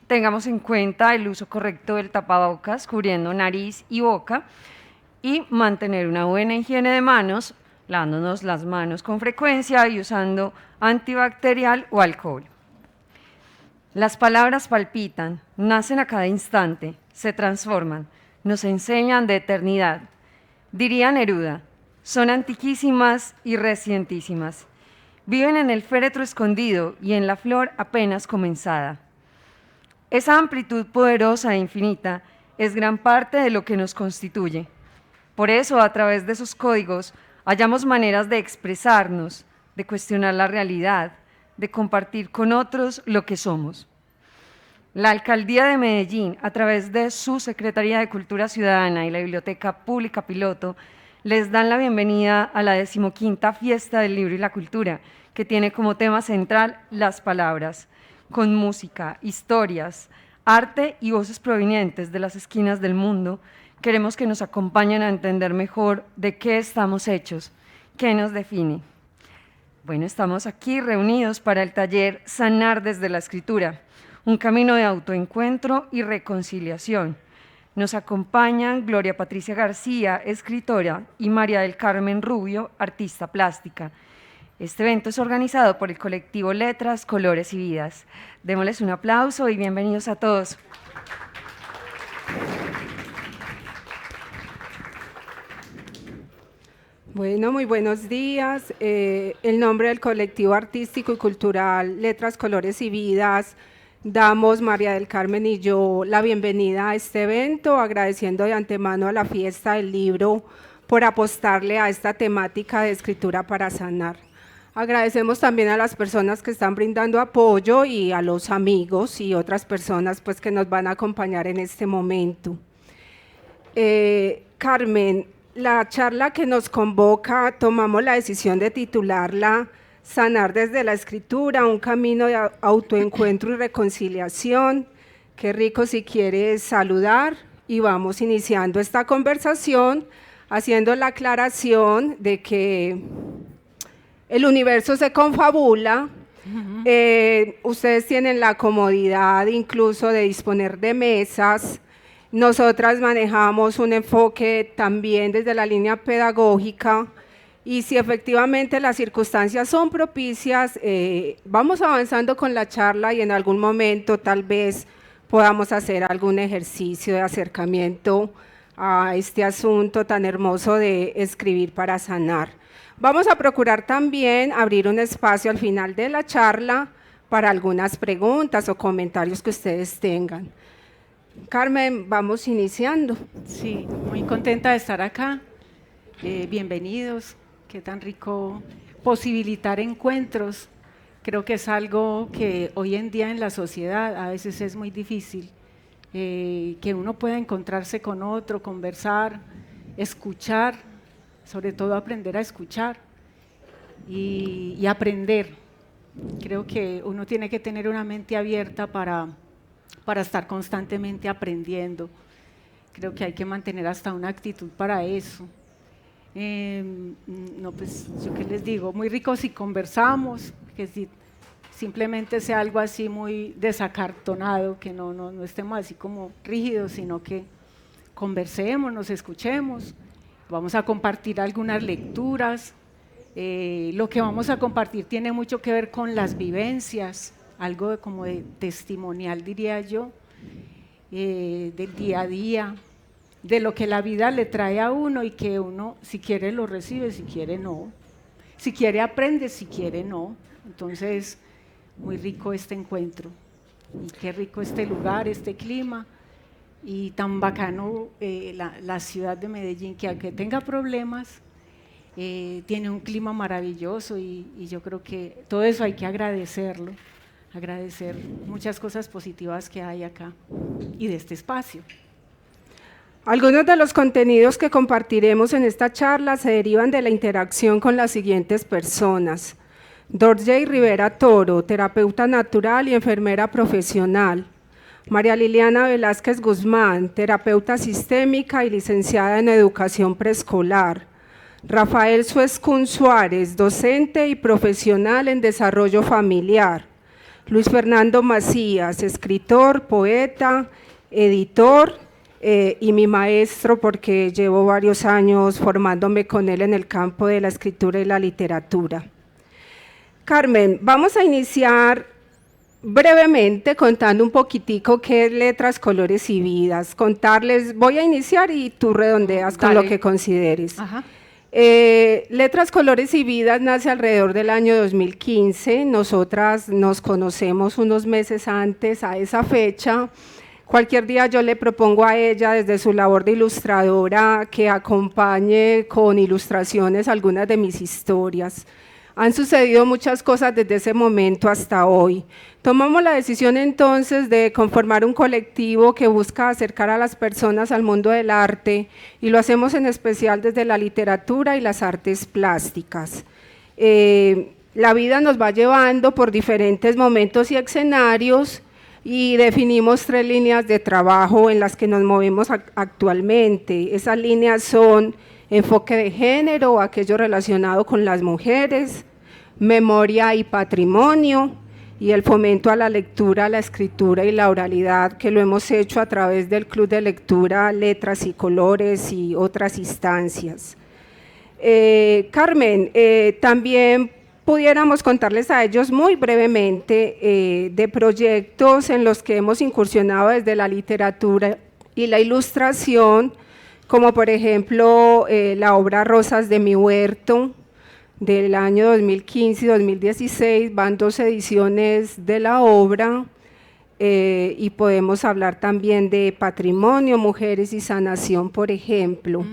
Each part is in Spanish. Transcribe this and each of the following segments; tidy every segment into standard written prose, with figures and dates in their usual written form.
tengamos en cuenta el uso correcto del tapabocas cubriendo nariz y boca y mantener una buena higiene de manos, lavándonos las manos con frecuencia y usando antibacterial o alcohol. Las palabras palpitan, nacen a cada instante, se transforman, nos enseñan de eternidad. Diría Neruda, son antiquísimas y recientísimas. Viven en el féretro escondido y en la flor apenas comenzada. Esa amplitud poderosa e infinita es gran parte de lo que nos constituye. Por eso, a través de esos códigos, hallamos maneras de expresarnos, de cuestionar la realidad, de compartir con otros lo que somos. La Alcaldía de Medellín, a través de su Secretaría de Cultura Ciudadana y la Biblioteca Pública Piloto, les dan la bienvenida a la 15ª Fiesta del Libro y la Cultura, que tiene como tema central las palabras, con música, historias, arte y voces provenientes de las esquinas del mundo. Queremos que nos acompañen a entender mejor de qué estamos hechos, qué nos define. Bueno, estamos aquí reunidos para el taller Sanar desde la Escritura, un camino de autoencuentro y reconciliación. Nos acompañan Gloria Patricia García, escritora, y María del Carmen Rubio, artista plástica. Este evento es organizado por el colectivo Letras, Colores y Vidas. Démosles un aplauso y bienvenidos a todos. Bueno, muy buenos días. En nombre del colectivo artístico y cultural Letras, Colores y Vidas, damos María del Carmen y yo la bienvenida a este evento, agradeciendo de antemano a la Fiesta del Libro por apostarle a esta temática de escritura para sanar. Agradecemos también a las personas que están brindando apoyo y a los amigos y otras personas pues, que nos van a acompañar en este momento. Carmen, la charla que nos convoca, tomamos la decisión de titularla Sanar desde la Escritura, un camino de autoencuentro y reconciliación. Qué rico si quieres saludar y vamos iniciando esta conversación haciendo la aclaración de que el universo se confabula. Ustedes tienen la comodidad incluso de disponer de mesas. Nosotras manejamos un enfoque también desde la línea pedagógica y si efectivamente las circunstancias son propicias, vamos avanzando con la charla y en algún momento tal vez podamos hacer algún ejercicio de acercamiento a este asunto tan hermoso de escribir para sanar. Vamos a procurar también abrir un espacio al final de la charla para algunas preguntas o comentarios que ustedes tengan. Carmen, vamos iniciando. Sí, muy contenta de estar acá. Bienvenidos. Qué tan rico posibilitar encuentros. Creo que es algo que hoy en día en la sociedad a veces es muy difícil, que uno pueda encontrarse con otro, conversar, escuchar, sobre todo aprender a escuchar y aprender. Creo que uno tiene que tener una mente abierta para estar constantemente aprendiendo. Creo que hay que mantener hasta una actitud para eso. No, pues yo qué les digo, muy rico si conversamos, que si simplemente sea algo así muy desacartonado, que no estemos así como rígidos, sino que conversemos, nos escuchemos. Vamos a compartir algunas lecturas. Lo que vamos a compartir tiene mucho que ver con las vivencias, algo como de testimonial, diría yo, del día a día, de lo que la vida le trae a uno y que uno, si quiere, lo recibe, si quiere, no. Si quiere, aprende, si quiere, no. Entonces, muy rico este encuentro. Y qué rico este lugar, este clima. Y tan bacano la ciudad de Medellín, que aunque tenga problemas, tiene un clima maravilloso y yo creo que todo eso hay que agradecerlo, agradecer muchas cosas positivas que hay acá y de este espacio. Algunos de los contenidos que compartiremos en esta charla se derivan de la interacción con las siguientes personas: Dorjey Rivera Toro, terapeuta natural y enfermera profesional; María Liliana Velázquez Guzmán, terapeuta sistémica y licenciada en educación preescolar; Rafael Suescún Suárez, docente y profesional en desarrollo familiar; Luis Fernando Macías, escritor, poeta, editor y mi maestro, porque llevo varios años formándome con él en el campo de la escritura y la literatura. Carmen, vamos a iniciar brevemente contando un poquitico qué es Letras, Colores y Vidas. Contarles, voy a iniciar y tú redondeas con lo que consideres. Ajá. Letras, Colores y Vidas nace alrededor del año 2015. Nosotras nos conocemos unos meses antes a esa fecha. Cualquier día yo le propongo a ella, desde su labor de ilustradora, que acompañe con ilustraciones algunas de mis historias. Han sucedido muchas cosas desde ese momento hasta hoy. Tomamos la decisión entonces de conformar un colectivo que busca acercar a las personas al mundo del arte, y lo hacemos en especial desde la literatura y las artes plásticas. La vida nos va llevando por diferentes momentos y escenarios, y definimos 3 líneas de trabajo en las que nos movemos actualmente. Esas líneas son enfoque de género, aquello relacionado con las mujeres, memoria y patrimonio, y el fomento a la lectura, la escritura y la oralidad, que lo hemos hecho a través del Club de Lectura, Letras y Colores y otras instancias. Carmen, también pudiéramos contarles a ellos muy brevemente de proyectos en los que hemos incursionado desde la literatura y la ilustración, como por ejemplo la obra Rosas de mi huerto, del año 2015 y 2016, van 2 ediciones de la obra, y podemos hablar también de patrimonio, mujeres y sanación, por ejemplo.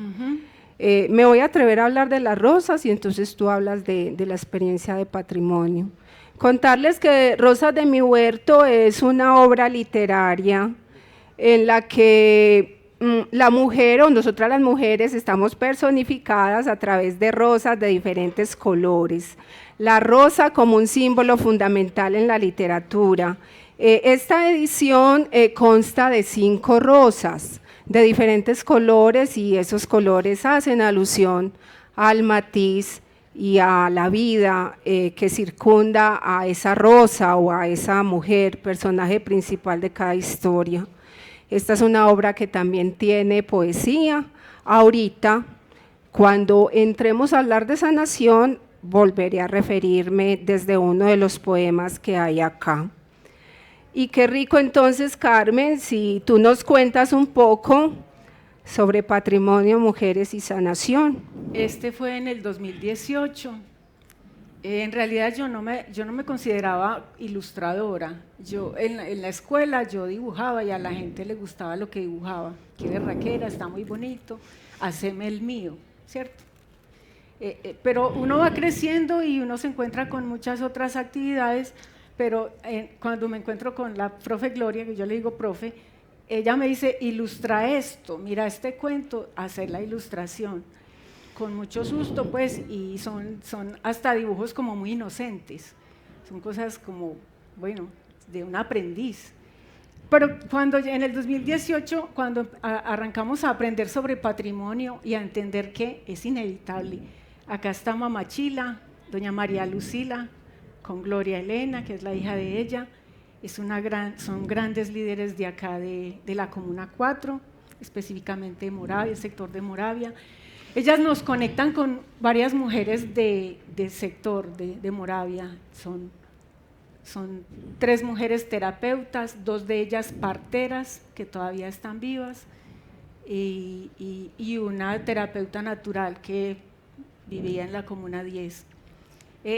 Me voy a atrever a hablar de las rosas y entonces tú hablas de la experiencia de patrimonio. Contarles que Rosas de mi huerto es una obra literaria en la que la mujer, o nosotras las mujeres, estamos personificadas a través de rosas de diferentes colores. La rosa como un símbolo fundamental en la literatura. Esta edición consta de 5 rosas de diferentes colores, y esos colores hacen alusión al matiz y a la vida que circunda a esa rosa o a esa mujer, personaje principal de cada historia. Esta es una obra que también tiene poesía. Ahorita, cuando entremos a hablar de sanación, volveré a referirme desde uno de los poemas que hay acá. Y qué rico entonces, Carmen, si tú nos cuentas un poco sobre patrimonio, mujeres y sanación. Este fue en el 2018. En realidad yo no me consideraba ilustradora. Yo en la escuela yo dibujaba y a la gente le gustaba lo que dibujaba. Qué berraquera, está muy bonito, haceme el mío, ¿cierto? Pero uno va creciendo y uno se encuentra con muchas otras actividades, pero cuando me encuentro con la profe Gloria, que yo le digo profe, ella me dice, ilustra esto, mira este cuento, hacer la ilustración. Con mucho susto, pues, y son hasta dibujos como muy inocentes, son cosas como, bueno, de un aprendiz. Pero cuando en el 2018, cuando arrancamos a aprender sobre patrimonio y a entender que es inevitable, acá está Mamá Chila, doña María Lucila, con Gloria Elena, que es la hija de ella, son grandes líderes de acá de la Comuna 4, específicamente de Moravia, el sector de Moravia. Ellas nos conectan con varias mujeres del sector de Moravia, son 3 mujeres terapeutas, 2 de ellas parteras, que todavía están vivas, y una terapeuta natural que vivía en la Comuna 10.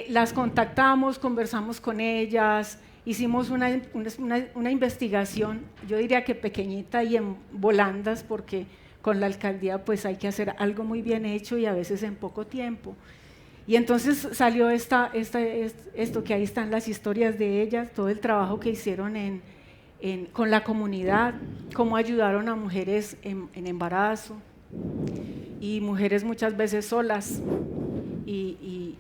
Las contactamos, conversamos con ellas, hicimos una investigación, yo diría que pequeñita y en volandas, porque con la alcaldía pues hay que hacer algo muy bien hecho y a veces en poco tiempo. Y entonces salió esto que ahí están las historias de ellas, todo el trabajo que hicieron con la comunidad, cómo ayudaron a mujeres en embarazo y mujeres muchas veces solas y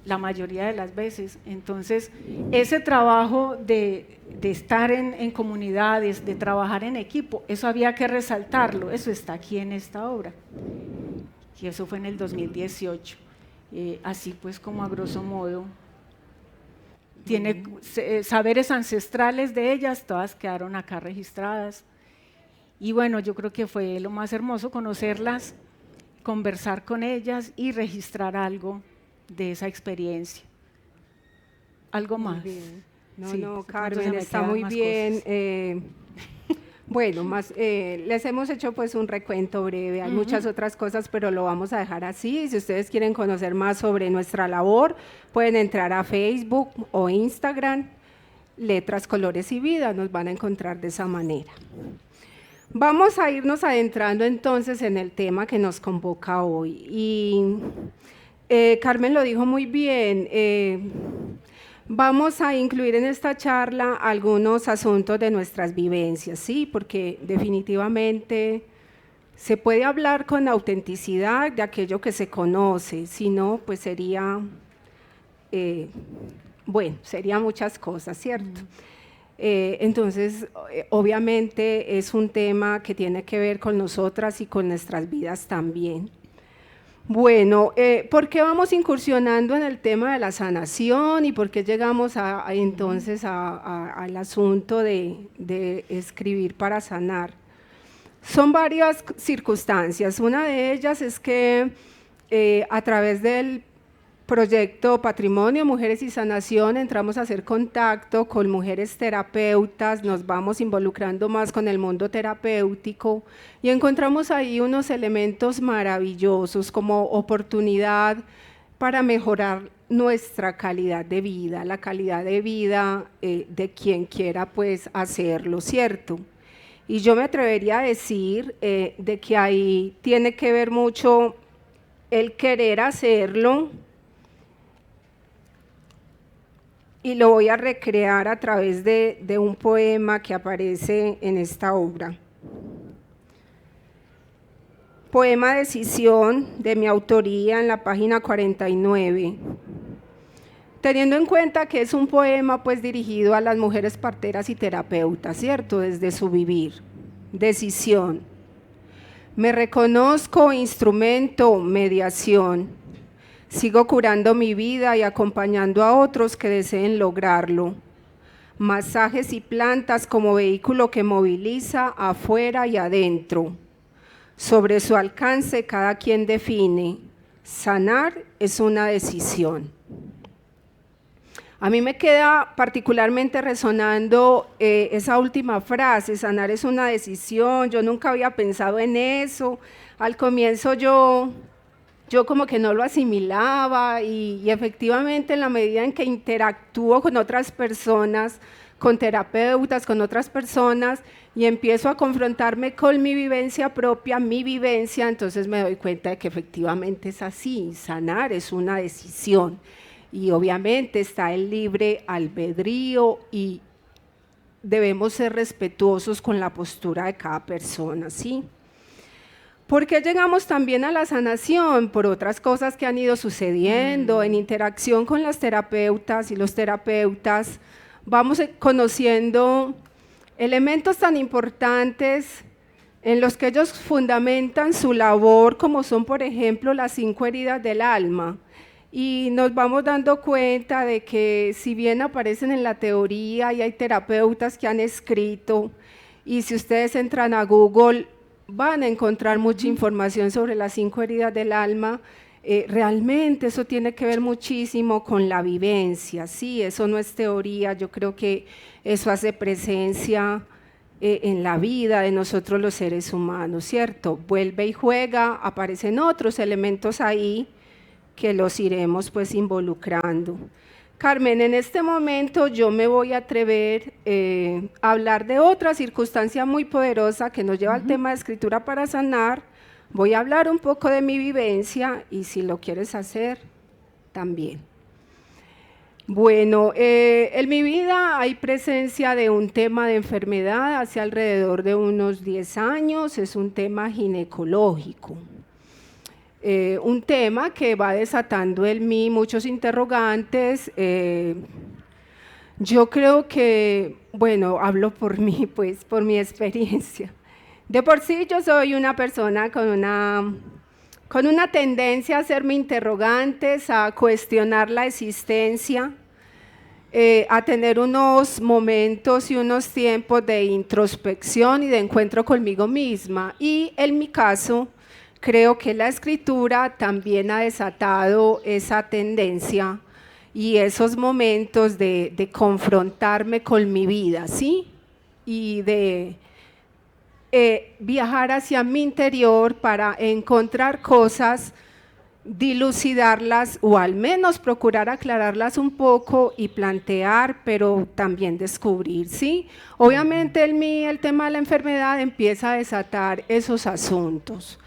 la mayoría de las veces. Entonces ese trabajo de estar en comunidades, de trabajar en equipo, eso había que resaltarlo, eso está aquí en esta obra. Y eso fue en el 2018. Así pues como a grosso modo. tiene saberes ancestrales de ellas, todas quedaron acá registradas. Y bueno, yo creo que fue lo más hermoso conocerlas, conversar con ellas y registrar algo de esa experiencia. ¿Algo más? Bien. No, Sí, no, de pronto Carmen, se me está quedan muy más bien. cosas. Bueno, les hemos hecho pues un recuento breve, hay muchas otras cosas, pero lo vamos a dejar así. Si ustedes quieren conocer más sobre nuestra labor, pueden entrar a Facebook o Instagram, Letras, Colores y Vida, nos van a encontrar de esa manera. Vamos a irnos adentrando entonces en el tema que nos convoca hoy. Y Carmen lo dijo muy bien, vamos a incluir en esta charla algunos asuntos de nuestras vivencias, ¿sí? Porque definitivamente se puede hablar con autenticidad de aquello que se conoce, si no, pues sería, bueno, serían muchas cosas, ¿cierto? Entonces, obviamente es un tema que tiene que ver con nosotras y con nuestras vidas también. Bueno, ¿por qué vamos incursionando en el tema de la sanación y por qué llegamos entonces al asunto de escribir para sanar? Son varias circunstancias. Una de ellas es que a través del proyecto Patrimonio, Mujeres y Sanación entramos a hacer contacto con mujeres terapeutas, nos vamos involucrando más con el mundo terapéutico y encontramos ahí unos elementos maravillosos como oportunidad para mejorar nuestra calidad de vida, la calidad de vida de quien quiera pues hacerlo, ¿cierto? Y yo me atrevería a decir de que ahí tiene que ver mucho el querer hacerlo. Y lo voy a recrear a través de un poema que aparece en esta obra. Poema Decisión, de mi autoría, en la página 49. Teniendo en cuenta que es un poema pues dirigido a las mujeres parteras y terapeutas, ¿cierto? Desde su vivir. Decisión. Me reconozco instrumento, mediación. Sigo curando mi vida y acompañando a otros que deseen lograrlo. Masajes y plantas como vehículo que moviliza afuera y adentro. Sobre su alcance cada quien define. Sanar es una decisión. A mí me queda particularmente resonando esa última frase, sanar es una decisión. Yo nunca había pensado en eso. Al comienzo yo como que no lo asimilaba y efectivamente en la medida en que interactúo con otras personas, con terapeutas, con otras personas y empiezo a confrontarme con mi vivencia propia, mi vivencia, entonces me doy cuenta de que efectivamente es así, sanar es una decisión y obviamente está el libre albedrío y debemos ser respetuosos con la postura de cada persona, ¿sí? ¿Por qué llegamos también a la sanación? Por otras cosas que han ido sucediendo en interacción con las terapeutas y los terapeutas. Vamos conociendo elementos tan importantes en los que ellos fundamentan su labor, como son, por ejemplo, las 5 heridas del alma. Y nos vamos dando cuenta de que si bien aparecen en la teoría y hay terapeutas que han escrito, y si ustedes entran a Google, van a encontrar mucha información sobre las 5 heridas del alma. Realmente eso tiene que ver muchísimo con la vivencia, sí, eso no es teoría, yo creo que eso hace presencia en la vida de nosotros los seres humanos, ¿cierto? Vuelve y juega, aparecen otros elementos ahí que los iremos pues involucrando. Carmen, en este momento yo me voy a atrever a hablar de otra circunstancia muy poderosa que nos lleva al tema de escritura para sanar. Voy a hablar un poco de mi vivencia y si lo quieres hacer, también. Bueno, en mi vida hay presencia de un tema de enfermedad hace alrededor de unos 10 años, es un tema ginecológico. Un tema que va desatando en mí muchos interrogantes. Yo creo que, bueno, hablo por mí, pues, por mi experiencia. De por sí yo soy una persona con una tendencia a hacerme interrogantes, a cuestionar la existencia. a tener unos momentos y unos tiempos de introspección y de encuentro conmigo misma. Y en mi caso, creo que la escritura también ha desatado esa tendencia y esos momentos de confrontarme con mi vida, ¿sí? Y de viajar hacia mi interior para encontrar cosas, dilucidarlas o al menos procurar aclararlas un poco y plantear, pero también descubrir, ¿sí? Obviamente en mí el tema de la enfermedad empieza a desatar esos asuntos.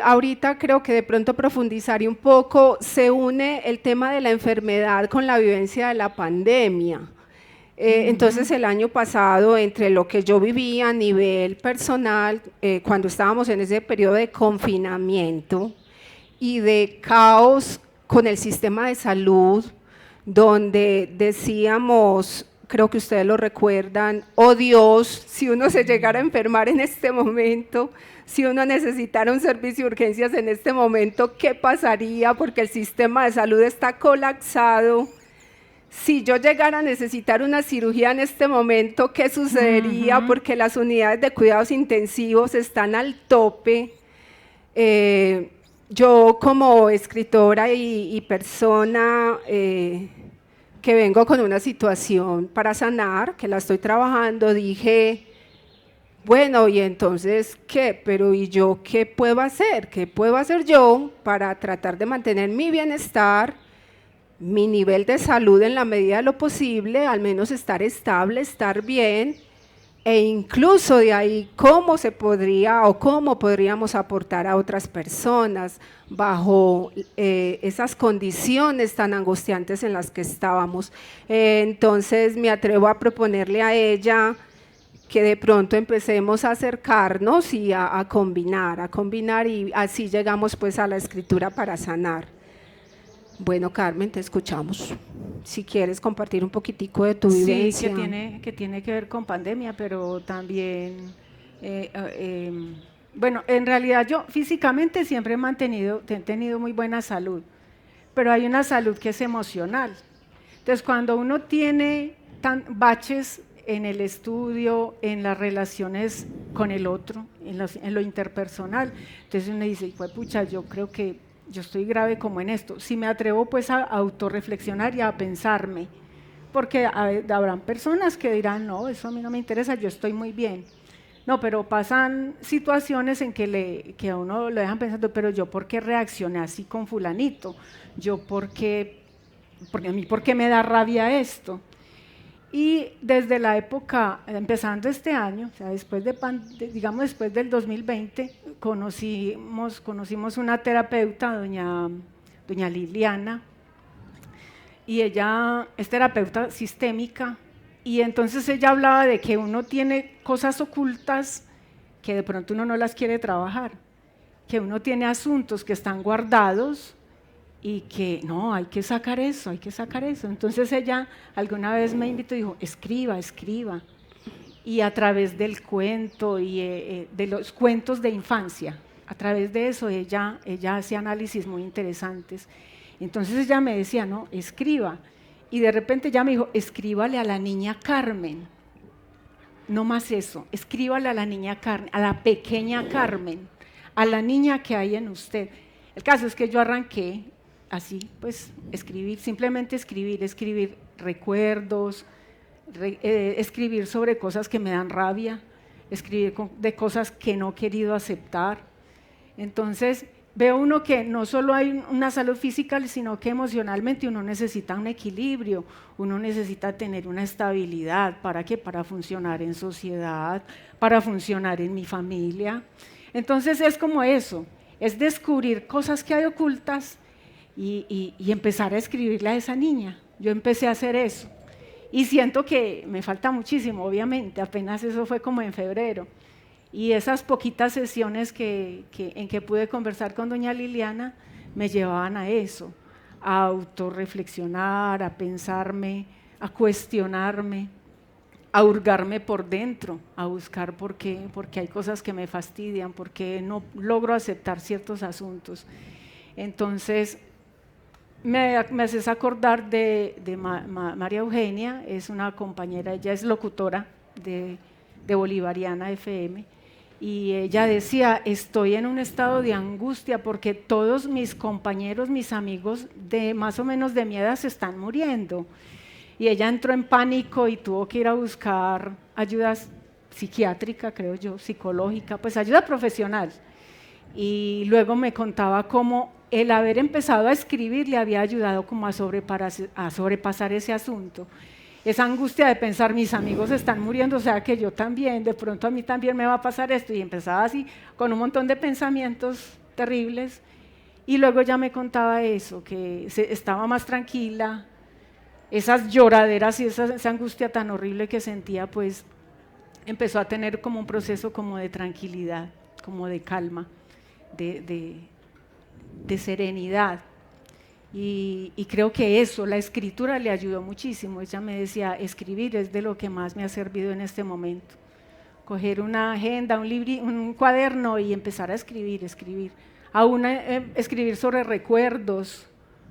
Ahorita creo que de pronto profundizaré un poco, se une el tema de la enfermedad con la vivencia de la pandemia. Entonces el año pasado, entre lo que yo vivía a nivel personal, cuando estábamos en ese periodo de confinamiento y de caos con el sistema de salud, donde decíamos, creo que ustedes lo recuerdan, oh Dios, si uno se llegara a enfermar en este momento, si uno necesitara un servicio de urgencias en este momento, ¿qué pasaría? Porque el sistema de salud está colapsado. Si yo llegara a necesitar una cirugía en este momento, ¿qué sucedería? Porque las unidades de cuidados intensivos están al tope. Yo como escritora y persona que vengo con una situación para sanar, que la estoy trabajando, dije, bueno, y entonces, ¿qué? Pero ¿y yo qué puedo hacer? ¿Qué puedo hacer yo para tratar de mantener mi bienestar, mi nivel de salud en la medida de lo posible, al menos estar estable, estar bien, e incluso de ahí cómo se podría o cómo podríamos aportar a otras personas bajo esas condiciones tan angustiantes en las que estábamos? Entonces me atrevo a proponerle a ella que de pronto empecemos a acercarnos y a combinar y así llegamos pues a la escritura para sanar. Bueno, Carmen, te escuchamos. Si quieres compartir un poquitico de tu vivencia. Sí, que tiene que ver con pandemia, pero también, bueno, en realidad yo físicamente siempre he tenido muy buena salud, pero hay una salud que es emocional. Entonces, cuando uno tiene baches en el estudio, en las relaciones con el otro, en lo interpersonal, entonces uno dice, pues pucha, yo creo que yo estoy grave como en esto. Si me atrevo pues a autorreflexionar y a pensarme, porque habrán personas que dirán, no, eso a mí no me interesa, yo estoy muy bien. No, pero pasan situaciones en que a uno lo dejan pensando, pero yo ¿por qué reaccioné así con fulanito? Yo porque a mí ¿por qué me da rabia esto? Y desde la época, empezando este año, o sea, después después del 2020, conocimos una terapeuta, doña Liliana, y ella es terapeuta sistémica, y entonces ella hablaba de que uno tiene cosas ocultas que de pronto uno no las quiere trabajar, que uno tiene asuntos que están guardados, y que no, hay que sacar eso. Entonces ella alguna vez me invitó y dijo, escriba. Y a través del cuento y de los cuentos de infancia, a través de eso ella hace análisis muy interesantes. Entonces ella me decía, no, escriba. Y de repente ella me dijo, escríbale a la niña Carmen. No más eso, escríbale a la niña Carmen, a la pequeña Carmen, a la niña que hay en usted. El caso es que yo arranqué así, pues simplemente escribir recuerdos, escribir sobre cosas que me dan rabia, escribir de cosas que no he querido aceptar. Entonces veo uno que no solo hay una salud física, sino que emocionalmente uno necesita un equilibrio, uno necesita tener una estabilidad. ¿Para qué? Para funcionar en sociedad, para funcionar en mi familia. Entonces es como eso, es descubrir cosas que hay ocultas y empezar a escribirle a esa niña. Yo empecé a hacer eso y siento que me falta muchísimo, obviamente, apenas eso fue como en febrero. Y esas poquitas sesiones en que pude conversar con doña Liliana me llevaban a eso, a autorreflexionar, a pensarme, a cuestionarme, a hurgarme por dentro, a buscar porque hay cosas que me fastidian, porque no logro aceptar ciertos asuntos. Entonces, me haces acordar de María Eugenia, es una compañera, ella es locutora de Bolivariana FM, y ella decía, estoy en un estado de angustia porque todos mis compañeros, mis amigos de más o menos de mi edad se están muriendo. Y ella entró en pánico y tuvo que ir a buscar ayuda psiquiátrica, creo yo, psicológica, pues ayuda profesional. Y luego me contaba cómo el haber empezado a escribir le había ayudado como a sobrepasar ese asunto. Esa angustia de pensar, mis amigos están muriendo, o sea que yo también, de pronto a mí también me va a pasar esto. Y empezaba así, con un montón de pensamientos terribles. Y luego ya me contaba eso, que estaba más tranquila, esas lloraderas y esa angustia tan horrible que sentía, pues empezó a tener como un proceso como de tranquilidad, como de calma, de serenidad. Y creo que eso, la escritura le ayudó muchísimo. Ella me decía, escribir es de lo que más me ha servido en este momento. Coger una agenda, un cuaderno y empezar a escribir. Escribir sobre recuerdos,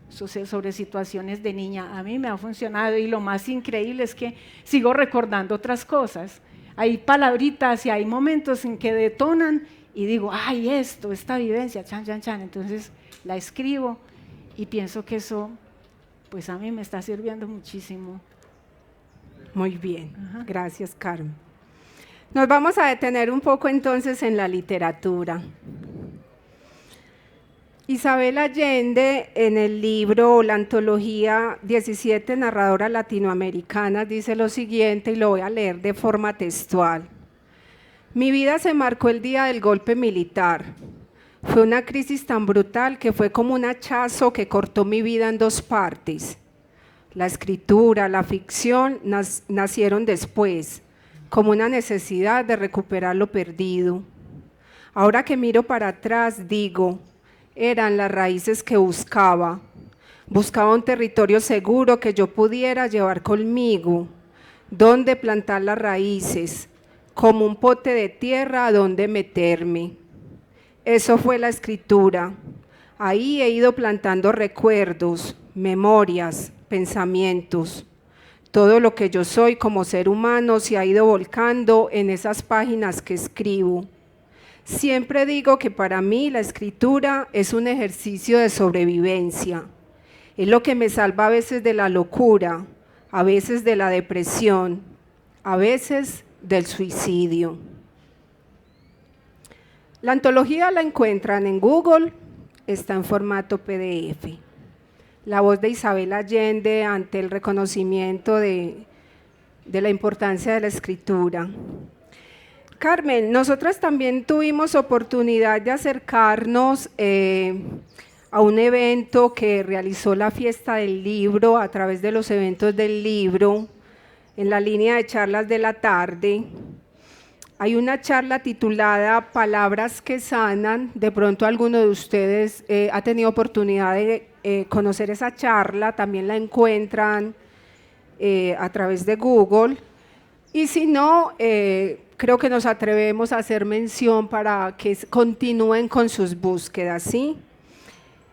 sobre situaciones de niña. A mí me ha funcionado y lo más increíble es que sigo recordando otras cosas. Hay palabritas y hay momentos en que detonan y digo, ay, esta vivencia, chan, chan, chan. Entonces la escribo y pienso que eso, pues a mí me está sirviendo muchísimo. Muy bien, gracias Carmen. Nos vamos a detener un poco entonces en la literatura. Isabel Allende, en el libro, la antología 17 narradoras latinoamericanas, dice lo siguiente, y lo voy a leer de forma textual. Mi vida se marcó el día del golpe militar. Fue una crisis tan brutal que fue como un hachazo que cortó mi vida en dos partes. La escritura, la ficción nacieron después, como una necesidad de recuperar lo perdido. Ahora que miro para atrás, digo, eran las raíces que buscaba. Buscaba un territorio seguro que yo pudiera llevar conmigo, donde plantar las raíces, como un pote de tierra a donde meterme. Eso fue la escritura. Ahí he ido plantando recuerdos, memorias, pensamientos. Todo lo que yo soy como ser humano se ha ido volcando en esas páginas que escribo. Siempre digo que para mí la escritura es un ejercicio de sobrevivencia. Es lo que me salva a veces de la locura, a veces de la depresión, a veces del suicidio. La antología la encuentran en Google, está en formato PDF. La voz de Isabel Allende ante el reconocimiento de la importancia de la escritura. Carmen, nosotras también tuvimos oportunidad de acercarnos a un evento que realizó la Fiesta del Libro a través de los eventos del libro, en la línea de charlas de la tarde. Hay una charla titulada Palabras que sanan. De pronto alguno de ustedes ha tenido oportunidad de conocer esa charla, también la encuentran a través de Google. Y si no, creo que nos atrevemos a hacer mención para que continúen con sus búsquedas, ¿sí?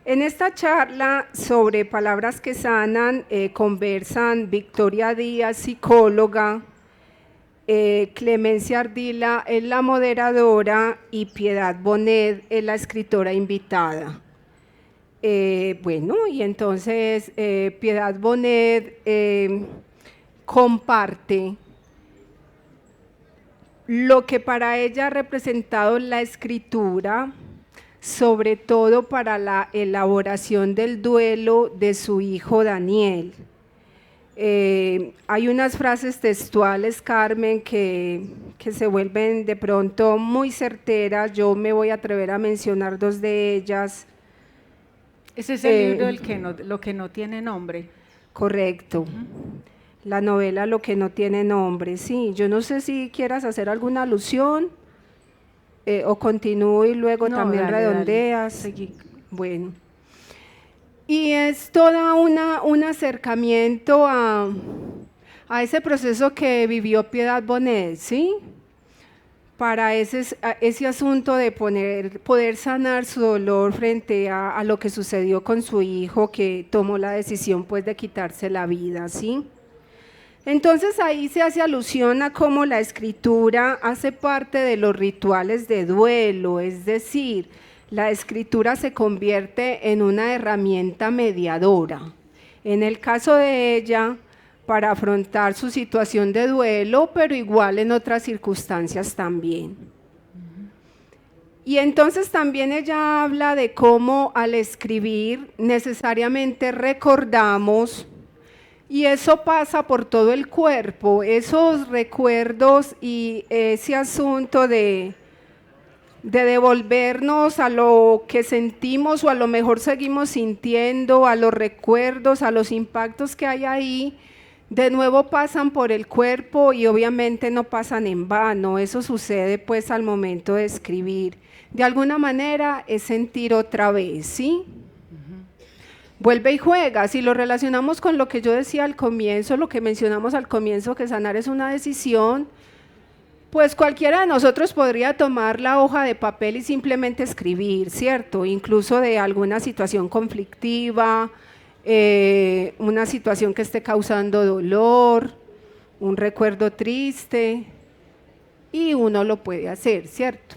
En esta charla sobre palabras que sanan conversan Victoria Díaz, psicóloga, Clemencia Ardila es la moderadora y Piedad Bonet es la escritora invitada. Bueno, y entonces Piedad Bonet comparte lo que para ella ha representado la escritura, sobre todo para la elaboración del duelo de su hijo Daniel. Hay unas frases textuales, Carmen, que se vuelven de pronto muy certeras. Yo me voy a atrever a mencionar dos de ellas. Ese es el libro Lo que no tiene nombre. Correcto. La novela Lo que no tiene nombre, sí. Yo no sé si quieras hacer alguna alusión o continúo y luego también dale, redondeas. Dale. Bueno. Y es toda un acercamiento a ese proceso que vivió Piedad Bonet, ¿sí? para ese asunto de poder sanar su dolor frente a lo que sucedió con su hijo, que tomó la decisión pues de quitarse la vida, ¿sí? Entonces ahí se hace alusión a cómo la escritura hace parte de los rituales de duelo, es decir, la escritura se convierte en una herramienta mediadora. En el caso de ella, para afrontar su situación de duelo, pero igual en otras circunstancias también. Y entonces también ella habla de cómo al escribir necesariamente recordamos, y eso pasa por todo el cuerpo, esos recuerdos y ese asunto de devolvernos a lo que sentimos o a lo mejor seguimos sintiendo, a los recuerdos, a los impactos que hay ahí, de nuevo pasan por el cuerpo y obviamente no pasan en vano. Eso sucede pues al momento de escribir. De alguna manera es sentir otra vez, ¿sí? Vuelve y juega. Si lo relacionamos con lo que yo decía al comienzo, lo que mencionamos al comienzo, que sanar es una decisión, pues cualquiera de nosotros podría tomar la hoja de papel y simplemente escribir, ¿cierto? Incluso de alguna situación conflictiva, una situación que esté causando dolor, un recuerdo triste, y uno lo puede hacer, ¿cierto?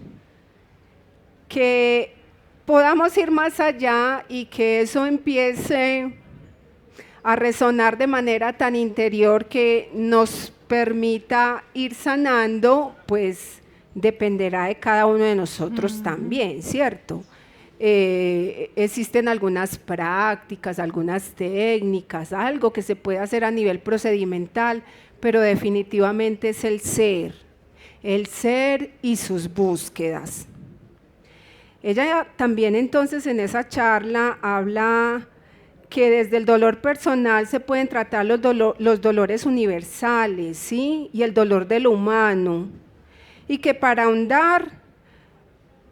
Que podamos ir más allá y que eso empiece a resonar de manera tan interior que nos permita ir sanando, pues dependerá de cada uno de nosotros también, ¿cierto? Existen algunas prácticas, algunas técnicas, algo que se puede hacer a nivel procedimental, pero definitivamente es el ser y sus búsquedas. Ella también entonces en esa charla habla que desde el dolor personal se pueden tratar los dolores universales, ¿sí? Y el dolor de lo humano, y que para ahondar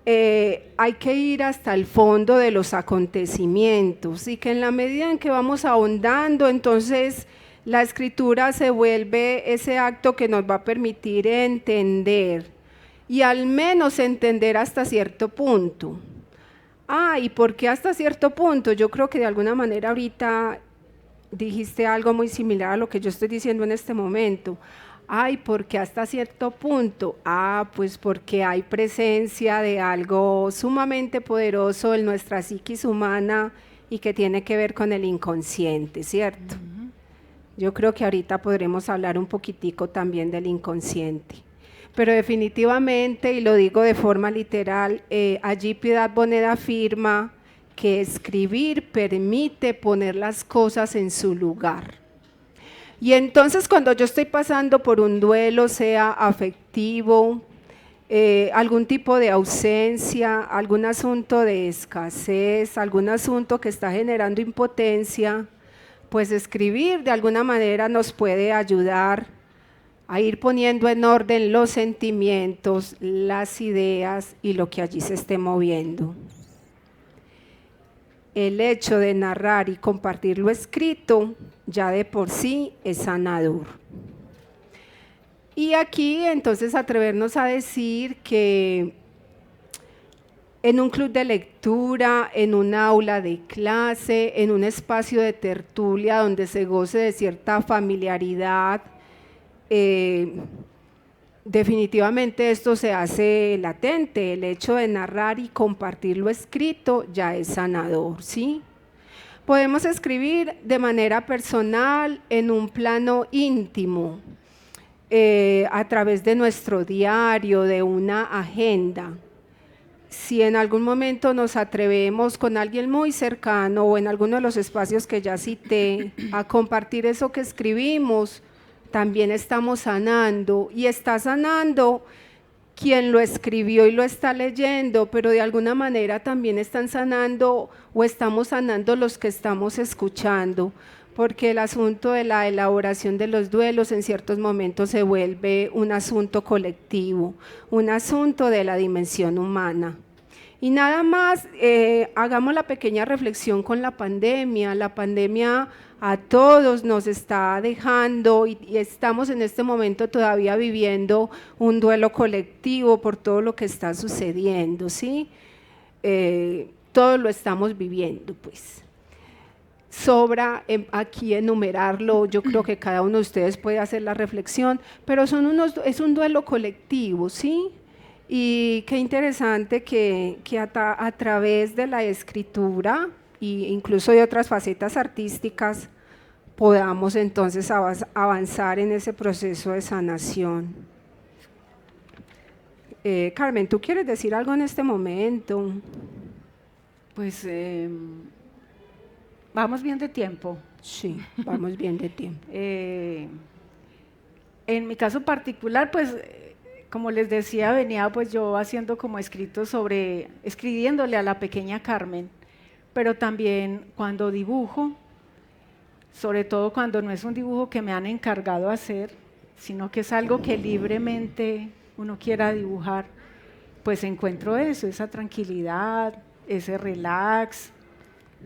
hay que ir hasta el fondo de los acontecimientos, y que en la medida en que vamos ahondando, entonces la escritura se vuelve ese acto que nos va a permitir entender, y al menos entender hasta cierto punto. ¿Y por qué hasta cierto punto? Yo creo que de alguna manera ahorita dijiste algo muy similar a lo que yo estoy diciendo en este momento. ¿Por qué hasta cierto punto? Pues porque hay presencia de algo sumamente poderoso en nuestra psiquis humana y que tiene que ver con el inconsciente, ¿cierto? Yo creo que ahorita podremos hablar un poquitico también del inconsciente. Pero definitivamente, y lo digo de forma literal, allí Piedad Bonet afirma que escribir permite poner las cosas en su lugar. Y entonces cuando yo estoy pasando por un duelo, sea afectivo, algún tipo de ausencia, algún asunto de escasez, algún asunto que está generando impotencia, pues escribir de alguna manera nos puede ayudar a ir poniendo en orden los sentimientos, las ideas y lo que allí se esté moviendo. El hecho de narrar y compartir lo escrito ya de por sí es sanador. Y aquí entonces atrevernos a decir que en un club de lectura, en un aula de clase, en un espacio de tertulia donde se goce de cierta familiaridad, definitivamente esto se hace latente. El hecho de narrar y compartir lo escrito ya es sanador, ¿sí? Podemos escribir de manera personal, en un plano íntimo, a través de nuestro diario, de una agenda. Si en algún momento nos atrevemos con alguien muy cercano o en alguno de los espacios que ya cité a compartir eso que escribimos, también estamos sanando, y está sanando quien lo escribió y lo está leyendo, pero de alguna manera también están sanando o estamos sanando los que estamos escuchando, porque el asunto de la elaboración de los duelos en ciertos momentos se vuelve un asunto colectivo, un asunto de la dimensión humana. Y nada más, hagamos la pequeña reflexión con la pandemia. La pandemia a todos nos está dejando y estamos en este momento todavía viviendo un duelo colectivo por todo lo que está sucediendo, ¿sí? Todos lo estamos viviendo, pues. Sobra aquí enumerarlo, yo creo que cada uno de ustedes puede hacer la reflexión, pero es un duelo colectivo, ¿sí? Y qué interesante que a través de la escritura e incluso de otras facetas artísticas podamos entonces avanzar en ese proceso de sanación. Carmen, ¿tú quieres decir algo en este momento? Pues vamos bien de tiempo. Sí, vamos bien de tiempo. En mi caso particular, pues como les decía, venía pues yo haciendo como escritos escribiéndole a la pequeña Carmen, pero también cuando dibujo, sobre todo cuando no es un dibujo que me han encargado hacer, sino que es algo que libremente uno quiera dibujar, pues encuentro eso, esa tranquilidad, ese relax,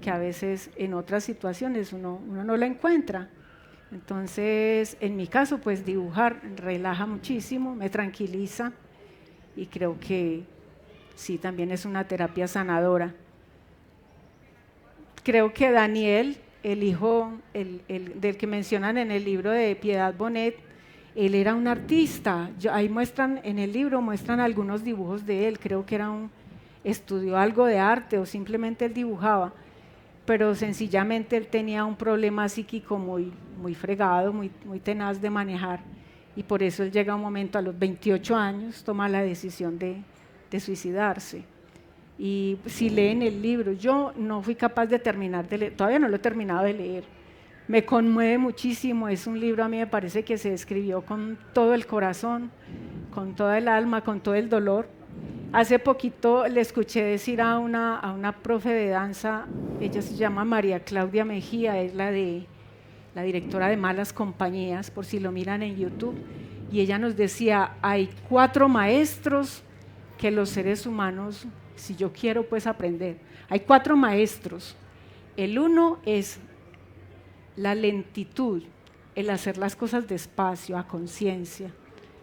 que a veces en otras situaciones uno no la encuentra. Entonces, en mi caso, pues dibujar relaja muchísimo, me tranquiliza y creo que sí, también es una terapia sanadora. Creo que Daniel, el hijo del que mencionan en el libro de Piedad Bonet, él era un artista. Ahí muestran, en el libro muestran algunos dibujos de él, creo que estudió algo de arte o simplemente él dibujaba, pero sencillamente él tenía un problema psíquico muy fregado, muy tenaz de manejar, y por eso él llega a un momento a los 28 años, toma la decisión de suicidarse. Y si leen el libro, yo no fui capaz de terminar de leer, todavía no lo he terminado de leer, me conmueve muchísimo, es un libro, a mí me parece que se escribió con todo el corazón, con toda el alma, con todo el dolor. Hace poquito le escuché decir a una profe de danza, ella se llama María Claudia Mejía, es la directora de Malas Compañías, por si lo miran en YouTube, y ella nos decía, hay 4 maestros que los seres humanos, si yo quiero pues aprender, hay 4 maestros. El uno es la lentitud, el hacer las cosas despacio, a conciencia.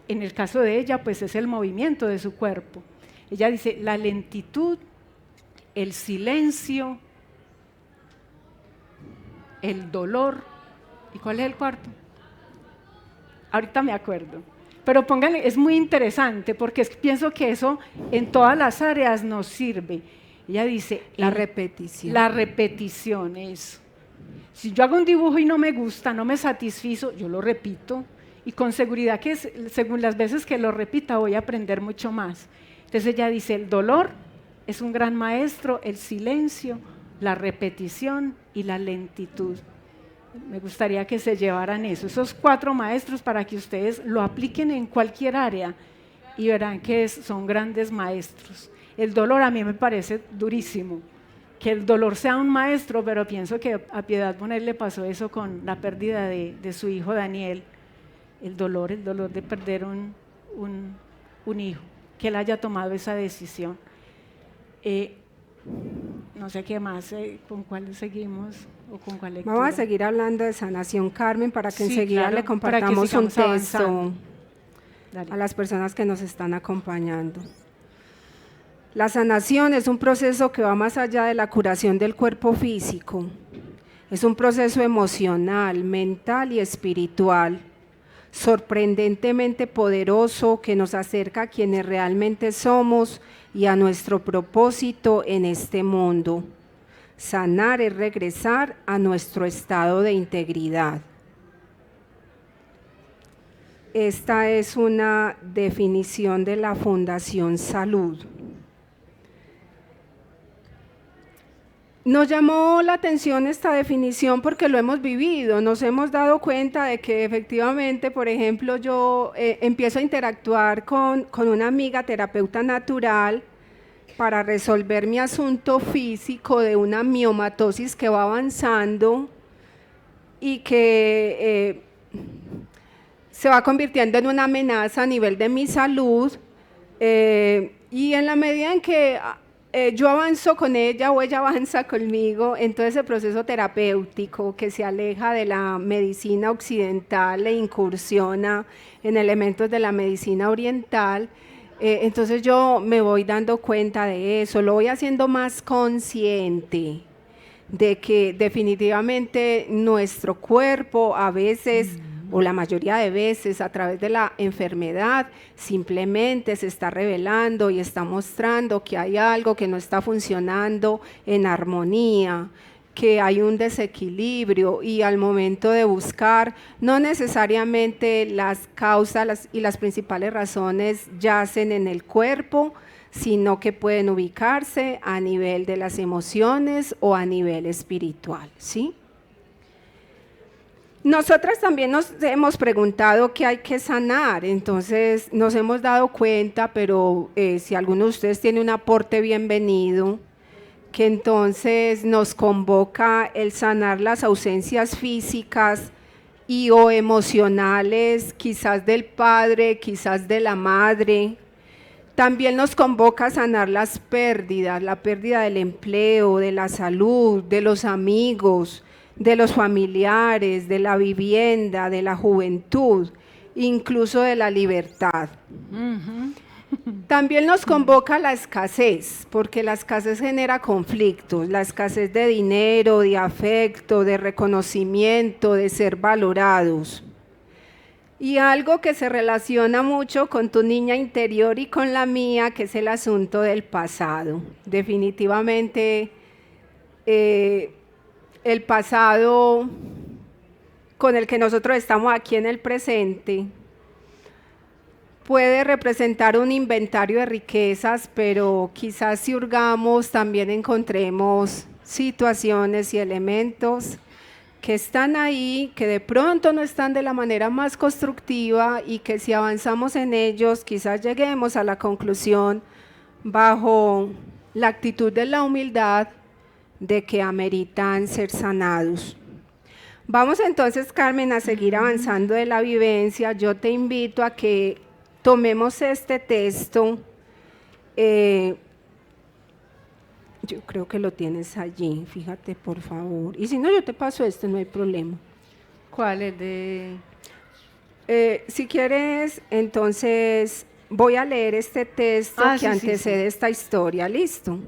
En el caso de ella, pues es el movimiento de su cuerpo. Ella dice, la lentitud, el silencio, el dolor. ¿Y cuál es el cuarto? Ahorita me acuerdo. Pero pónganle, es muy interesante porque pienso que eso en todas las áreas nos sirve. Ella dice, la repetición. La repetición, eso. Si yo hago un dibujo y no me gusta, no me satisfizo, yo lo repito y con seguridad que según las veces que lo repita voy a aprender mucho más. Entonces ella dice, el dolor es un gran maestro, el silencio, la repetición y la lentitud. Me gustaría que se llevaran esos 4 maestros para que ustedes lo apliquen en cualquier área y verán que son grandes maestros. El dolor a mí me parece durísimo, que el dolor sea un maestro, pero pienso que a Piedad Bonet le pasó eso con la pérdida de su hijo Daniel, el dolor de perder un hijo, que él haya tomado esa decisión. No sé qué más, ¿con cuál seguimos o con cuál lectura? Vamos a seguir hablando de sanación, Carmen, para que Sí, enseguida claro, le compartamos un texto avanzando. a las personas que nos están acompañando. La sanación es un proceso que va más allá de la curación del cuerpo físico. Es un proceso emocional, mental y espiritual, sorprendentemente poderoso que nos acerca a quienes realmente somos y a nuestro propósito en este mundo. Sanar es regresar a nuestro estado de integridad. Esta es una definición de la Fundación Salud. Nos llamó la atención esta definición porque lo hemos vivido, nos hemos dado cuenta de que efectivamente, por ejemplo, yo empiezo a interactuar con una amiga terapeuta natural para resolver mi asunto físico de una miomatosis que va avanzando y que se va convirtiendo en una amenaza a nivel de mi salud, y en la medida en que yo avanzo con ella o ella avanza conmigo en todo ese proceso terapéutico que se aleja de la medicina occidental e incursiona en elementos de la medicina oriental. Entonces yo me voy dando cuenta de eso, lo voy haciendo más consciente de que definitivamente nuestro cuerpo a veces, o la mayoría de veces, a través de la enfermedad, simplemente se está revelando y está mostrando que hay algo que no está funcionando en armonía, que hay un desequilibrio, y al momento de buscar, no necesariamente las causas y las principales razones yacen en el cuerpo, sino que pueden ubicarse a nivel de las emociones o a nivel espiritual, ¿sí? Nosotras también nos hemos preguntado qué hay que sanar, entonces nos hemos dado cuenta, pero si alguno de ustedes tiene un aporte, bienvenido, que entonces nos convoca el sanar las ausencias físicas y o emocionales, quizás del padre, quizás de la madre. También nos convoca a sanar las pérdidas, la pérdida del empleo, de la salud, de los amigos, de los familiares, de la vivienda, de la juventud, incluso de la libertad. También nos convoca la escasez, porque la escasez genera conflictos, la escasez de dinero, de afecto, de reconocimiento, de ser valorados. Y algo que se relaciona mucho con tu niña interior y con la mía, que es el asunto del pasado. Definitivamente el pasado con el que nosotros estamos aquí en el presente puede representar un inventario de riquezas, pero quizás si hurgamos también encontremos situaciones y elementos que están ahí, que de pronto no están de la manera más constructiva, y que si avanzamos en ellos quizás lleguemos a la conclusión, bajo la actitud de la humildad, de que ameritan ser sanados. Vamos entonces, Carmen, a seguir avanzando de la vivencia. Yo te invito a que tomemos este texto, yo creo que lo tienes allí, fíjate por favor, y si no yo te paso este, no hay problema. ¿Cuál es de...? Si quieres, entonces voy a leer este texto que sí, antecede sí. esta historia, ¿listo?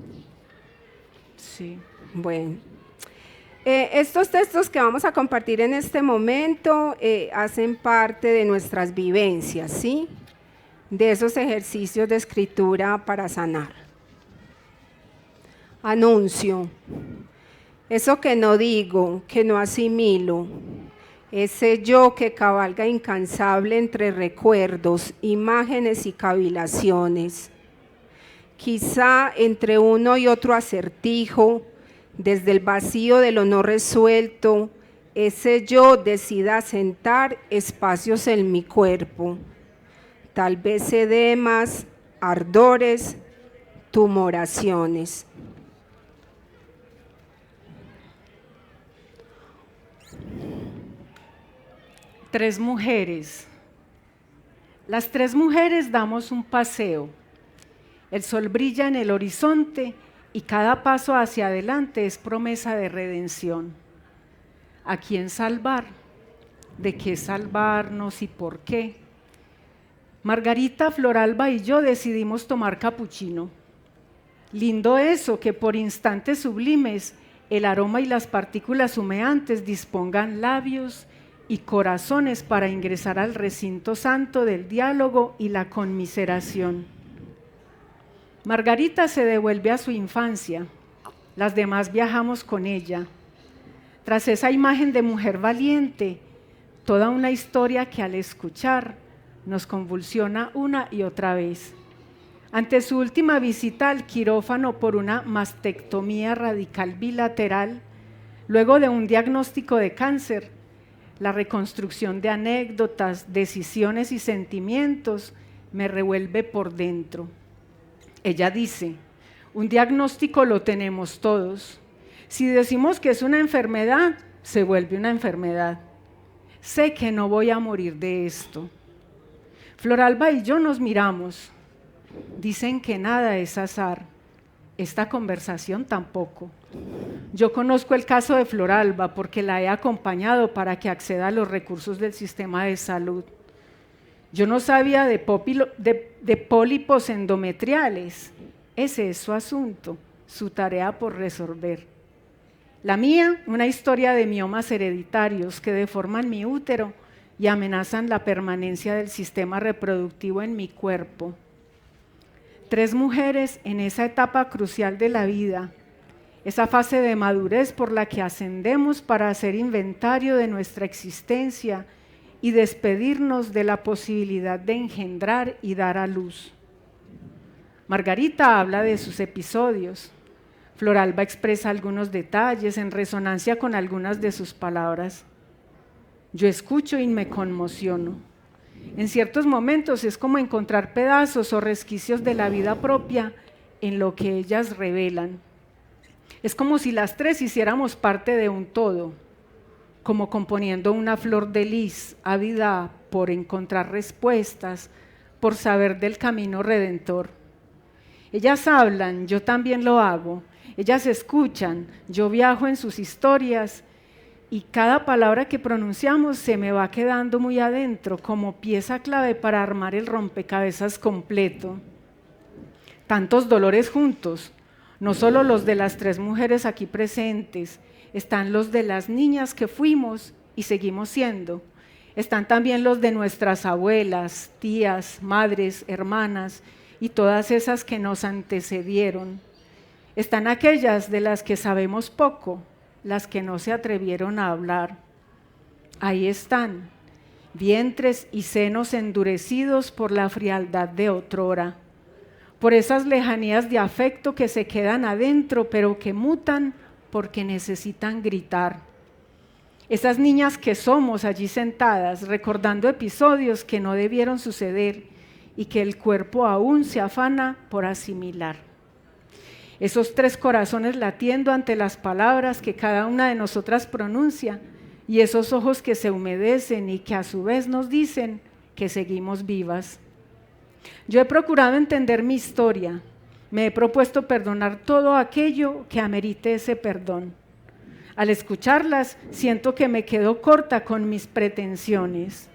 Sí. Bueno. Estos textos que vamos a compartir en este momento hacen parte de nuestras vivencias, ¿sí? De esos ejercicios de escritura para sanar. Anuncio. Eso que no digo, que no asimilo, ese yo que cabalga incansable entre recuerdos, imágenes y cavilaciones. Quizá entre uno y otro acertijo, desde el vacío de lo no resuelto, ese yo decida asentar espacios en mi cuerpo, tal vez edemas, ardores, tumoraciones. Tres mujeres. Las tres mujeres damos un paseo. El sol brilla en el horizonte y cada paso hacia adelante es promesa de redención. ¿A quién salvar? ¿De qué salvarnos y por qué? Margarita, Floralba y yo decidimos tomar capuchino. Lindo eso, que por instantes sublimes el aroma y las partículas humeantes dispongan labios y corazones para ingresar al recinto santo del diálogo y la conmiseración. Margarita se devuelve a su infancia, las demás viajamos con ella. Tras esa imagen de mujer valiente, toda una historia que al escuchar nos convulsiona una y otra vez. Ante su última visita al quirófano por una mastectomía radical bilateral, luego de un diagnóstico de cáncer, la reconstrucción de anécdotas, decisiones y sentimientos me revuelve por dentro. Ella dice, un diagnóstico lo tenemos todos. Si decimos que es una enfermedad, se vuelve una enfermedad. Sé que no voy a morir de esto. Floralba y yo nos miramos. Dicen que nada es azar. esta conversación tampoco. Yo conozco el caso de Floralba porque la he acompañado para que acceda a los recursos del sistema de salud. Yo no sabía de pólipos endometriales. Ese es su asunto, su tarea por resolver. La mía, una historia de miomas hereditarios que deforman mi útero y amenazan la permanencia del sistema reproductivo en mi cuerpo. 3 mujeres en esa etapa crucial de la vida, esa fase de madurez por la que ascendemos para hacer inventario de nuestra existencia y despedirnos de la posibilidad de engendrar y dar a luz. Margarita habla de sus episodios. Floralba expresa algunos detalles en resonancia con algunas de sus palabras. Yo escucho y me conmociono. En ciertos momentos es como encontrar pedazos o resquicios de la vida propia en lo que ellas revelan. Es como si las 3 hiciéramos parte de un todo, como componiendo una flor de lis, ávida por encontrar respuestas, por saber del camino redentor. Ellas hablan, yo también lo hago. Ellas escuchan, yo viajo en sus historias y cada palabra que pronunciamos se me va quedando muy adentro como pieza clave para armar el rompecabezas completo. Tantos dolores juntos, no solo los de las 3 mujeres aquí presentes, están los de las niñas que fuimos y seguimos siendo. Están también los de nuestras abuelas, tías, madres, hermanas y todas esas que nos antecedieron. Están aquellas de las que sabemos poco, las que no se atrevieron a hablar. Ahí están, vientres y senos endurecidos por la frialdad de otrora, por esas lejanías de afecto que se quedan adentro, pero que mutan porque necesitan gritar. Esas niñas que somos allí sentadas, recordando episodios que no debieron suceder y que el cuerpo aún se afana por asimilar. Esos 3 corazones latiendo ante las palabras que cada una de nosotras pronuncia y esos ojos que se humedecen y que a su vez nos dicen que seguimos vivas. Yo he procurado entender mi historia, me he propuesto perdonar todo aquello que amerite ese perdón. Al escucharlas siento que me quedo corta con mis pretensiones,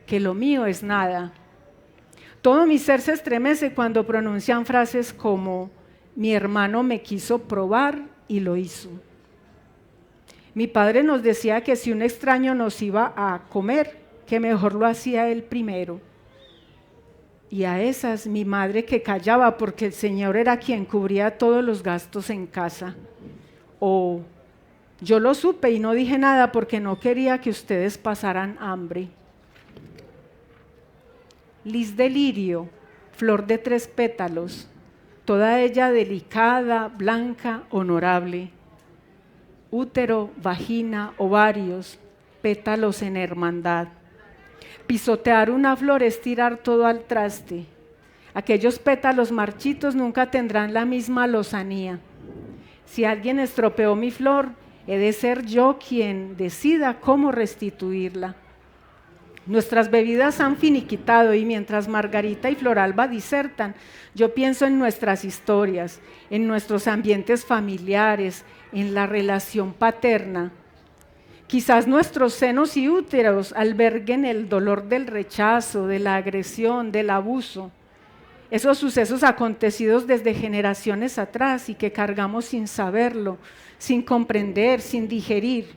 que lo mío es nada. Todo mi ser se estremece cuando pronuncian frases como mi hermano me quiso probar y lo hizo. Mi padre nos decía que si un extraño nos iba a comer, que mejor lo hacía él primero. Y a esas mi madre que callaba porque el Señor era quien cubría todos los gastos en casa. O yo lo supe y no dije nada porque no quería que ustedes pasaran hambre. Lis de lirio, flor de 3 pétalos, toda ella delicada, blanca, honorable. Útero, vagina, ovarios, pétalos en hermandad. Pisotear una flor es tirar todo al traste. Aquellos pétalos marchitos nunca tendrán la misma lozanía. Si alguien estropeó mi flor, he de ser yo quien decida cómo restituirla. Nuestras bebidas han finiquitado y mientras Margarita y Floralba disertan, yo pienso en nuestras historias, en nuestros ambientes familiares, en la relación paterna. Quizás nuestros senos y úteros alberguen el dolor del rechazo, de la agresión, del abuso. Esos sucesos acontecidos desde generaciones atrás y que cargamos sin saberlo, sin comprender, sin digerir.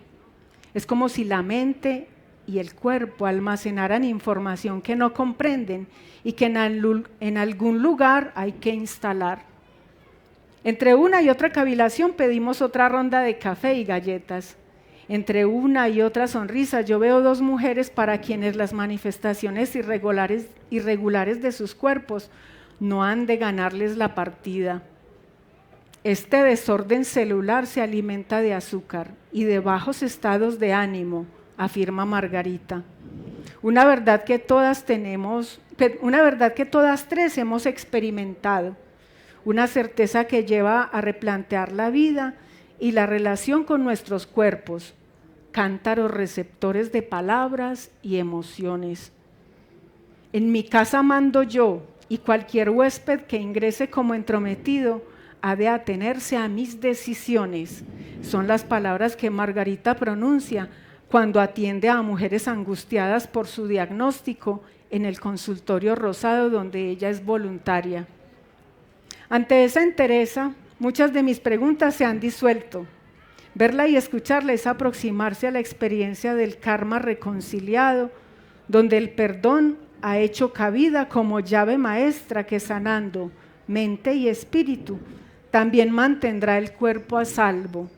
Es como si la mente y el cuerpo almacenaran información que no comprenden y que en algún lugar hay que instalar. Entre una y otra cavilación pedimos otra ronda de café y galletas. Entre una y otra sonrisa yo veo 2 mujeres para quienes las manifestaciones irregulares de sus cuerpos no han de ganarles la partida. Este desorden celular se alimenta de azúcar y de bajos estados de ánimo, afirma Margarita. Una verdad que todas 3 hemos experimentado, una certeza que lleva a replantear la vida y la relación con nuestros cuerpos, cántaros receptores de palabras y emociones. En mi casa mando yo y cualquier huésped que ingrese como entrometido ha de atenerse a mis decisiones. Son las palabras que Margarita pronuncia cuando atiende a mujeres angustiadas por su diagnóstico en el consultorio Rosado, donde ella es voluntaria. Ante esa entereza, muchas de mis preguntas se han disuelto. Verla y escucharla es aproximarse a la experiencia del karma reconciliado, donde el perdón ha hecho cabida como llave maestra que, sanando mente y espíritu, también mantendrá el cuerpo a salvo.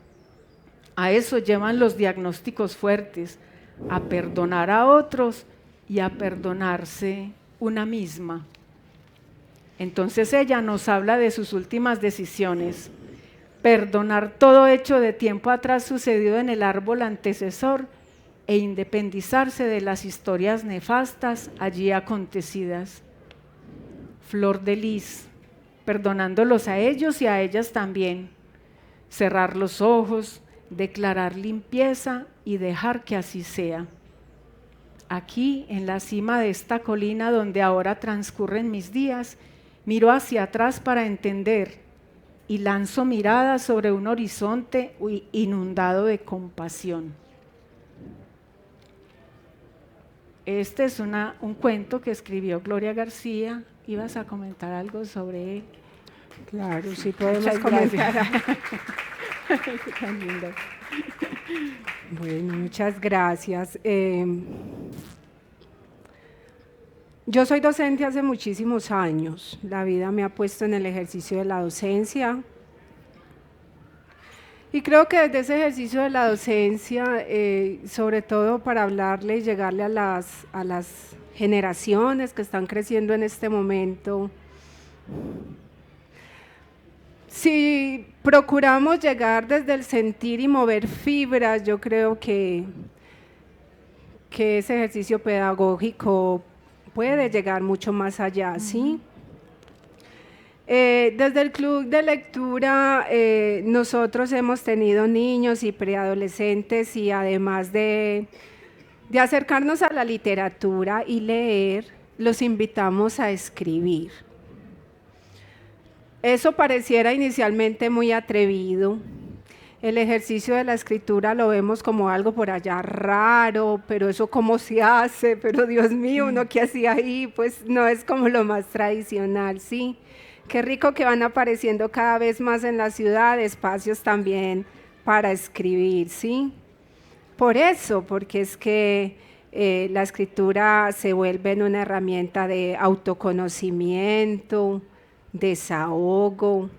A eso llevan los diagnósticos fuertes, a perdonar a otros y a perdonarse una misma. Entonces ella nos habla de sus últimas decisiones: perdonar todo hecho de tiempo atrás sucedido en el árbol antecesor e independizarse de las historias nefastas allí acontecidas. Flor de lis, perdonándolos a ellos y a ellas también. Cerrar los ojos, declarar limpieza y dejar que así sea. Aquí, en la cima de esta colina donde ahora transcurren mis días, miro hacia atrás para entender y lanzo miradas sobre un horizonte inundado de compasión. Este es un cuento que escribió Gloria García. ¿Ibas a comentar algo sobre él? Claro, sí podemos comentar. Tan lindo. Bueno, muchas gracias. Yo soy docente hace muchísimos años. La vida me ha puesto en el ejercicio de la docencia. Y creo que desde ese ejercicio de la docencia, sobre todo para hablarle y llegarle a las generaciones que están creciendo en este momento, si procuramos llegar desde el sentir y mover fibras, yo creo que ese ejercicio pedagógico puede llegar mucho más allá, ¿sí? Desde el club de lectura nosotros hemos tenido niños y preadolescentes, y además de acercarnos a la literatura y leer, los invitamos a escribir. Eso pareciera inicialmente muy atrevido. El ejercicio de la escritura lo vemos como algo por allá raro, pero eso cómo se hace, pero Dios mío, ¿uno qué hacía ahí? Pues no es como lo más tradicional, ¿sí? Qué rico que van apareciendo cada vez más en la ciudad espacios también para escribir, ¿sí? Por eso, porque es que la escritura se vuelve en una herramienta de autoconocimiento, desahogo,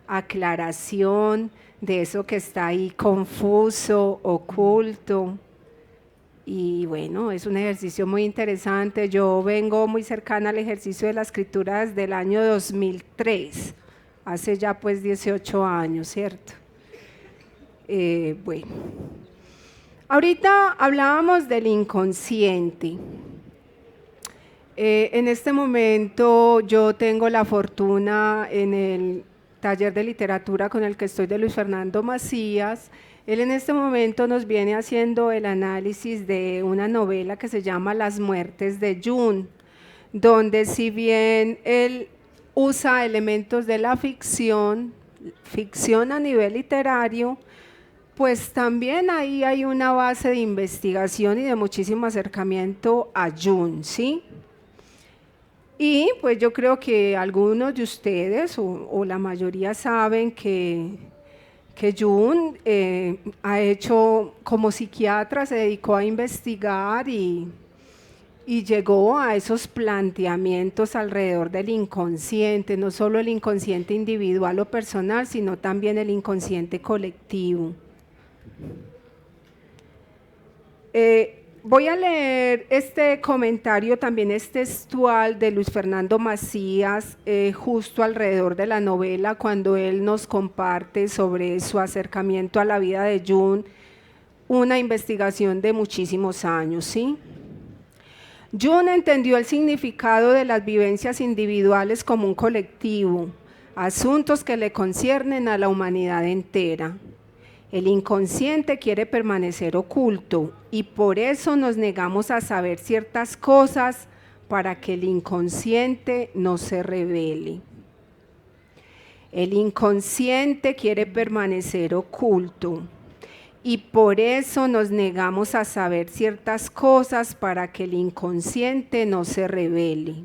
aclaración de eso que está ahí confuso, oculto. Y bueno, es un ejercicio muy interesante. Yo vengo muy cercana al ejercicio de la escritura desde el año 2003, hace ya pues 18 años, ¿cierto? Bueno, ahorita hablábamos del inconsciente. En este momento yo tengo la fortuna en el taller de literatura con el que estoy de Luis Fernando Macías. Él en este momento nos viene haciendo el análisis de una novela que se llama Las muertes de June, donde si bien él usa elementos de la ficción a nivel literario, pues también ahí hay una base de investigación y de muchísimo acercamiento a June, ¿sí? Y pues yo creo que algunos de ustedes o la mayoría saben que Jung ha hecho, como psiquiatra, se dedicó a investigar y llegó a esos planteamientos alrededor del inconsciente, no solo el inconsciente individual o personal, sino también el inconsciente colectivo. Voy a leer este comentario, también es textual, de Luis Fernando Macías, justo alrededor de la novela, cuando él nos comparte sobre su acercamiento a la vida de Jung, una investigación de muchísimos años, ¿sí? Jung entendió el significado de las vivencias individuales como un colectivo, asuntos que le conciernen a la humanidad entera. El inconsciente quiere permanecer oculto y por eso nos negamos a saber ciertas cosas para que el inconsciente no se revele. El inconsciente quiere permanecer oculto y por eso nos negamos a saber ciertas cosas para que el inconsciente no se revele.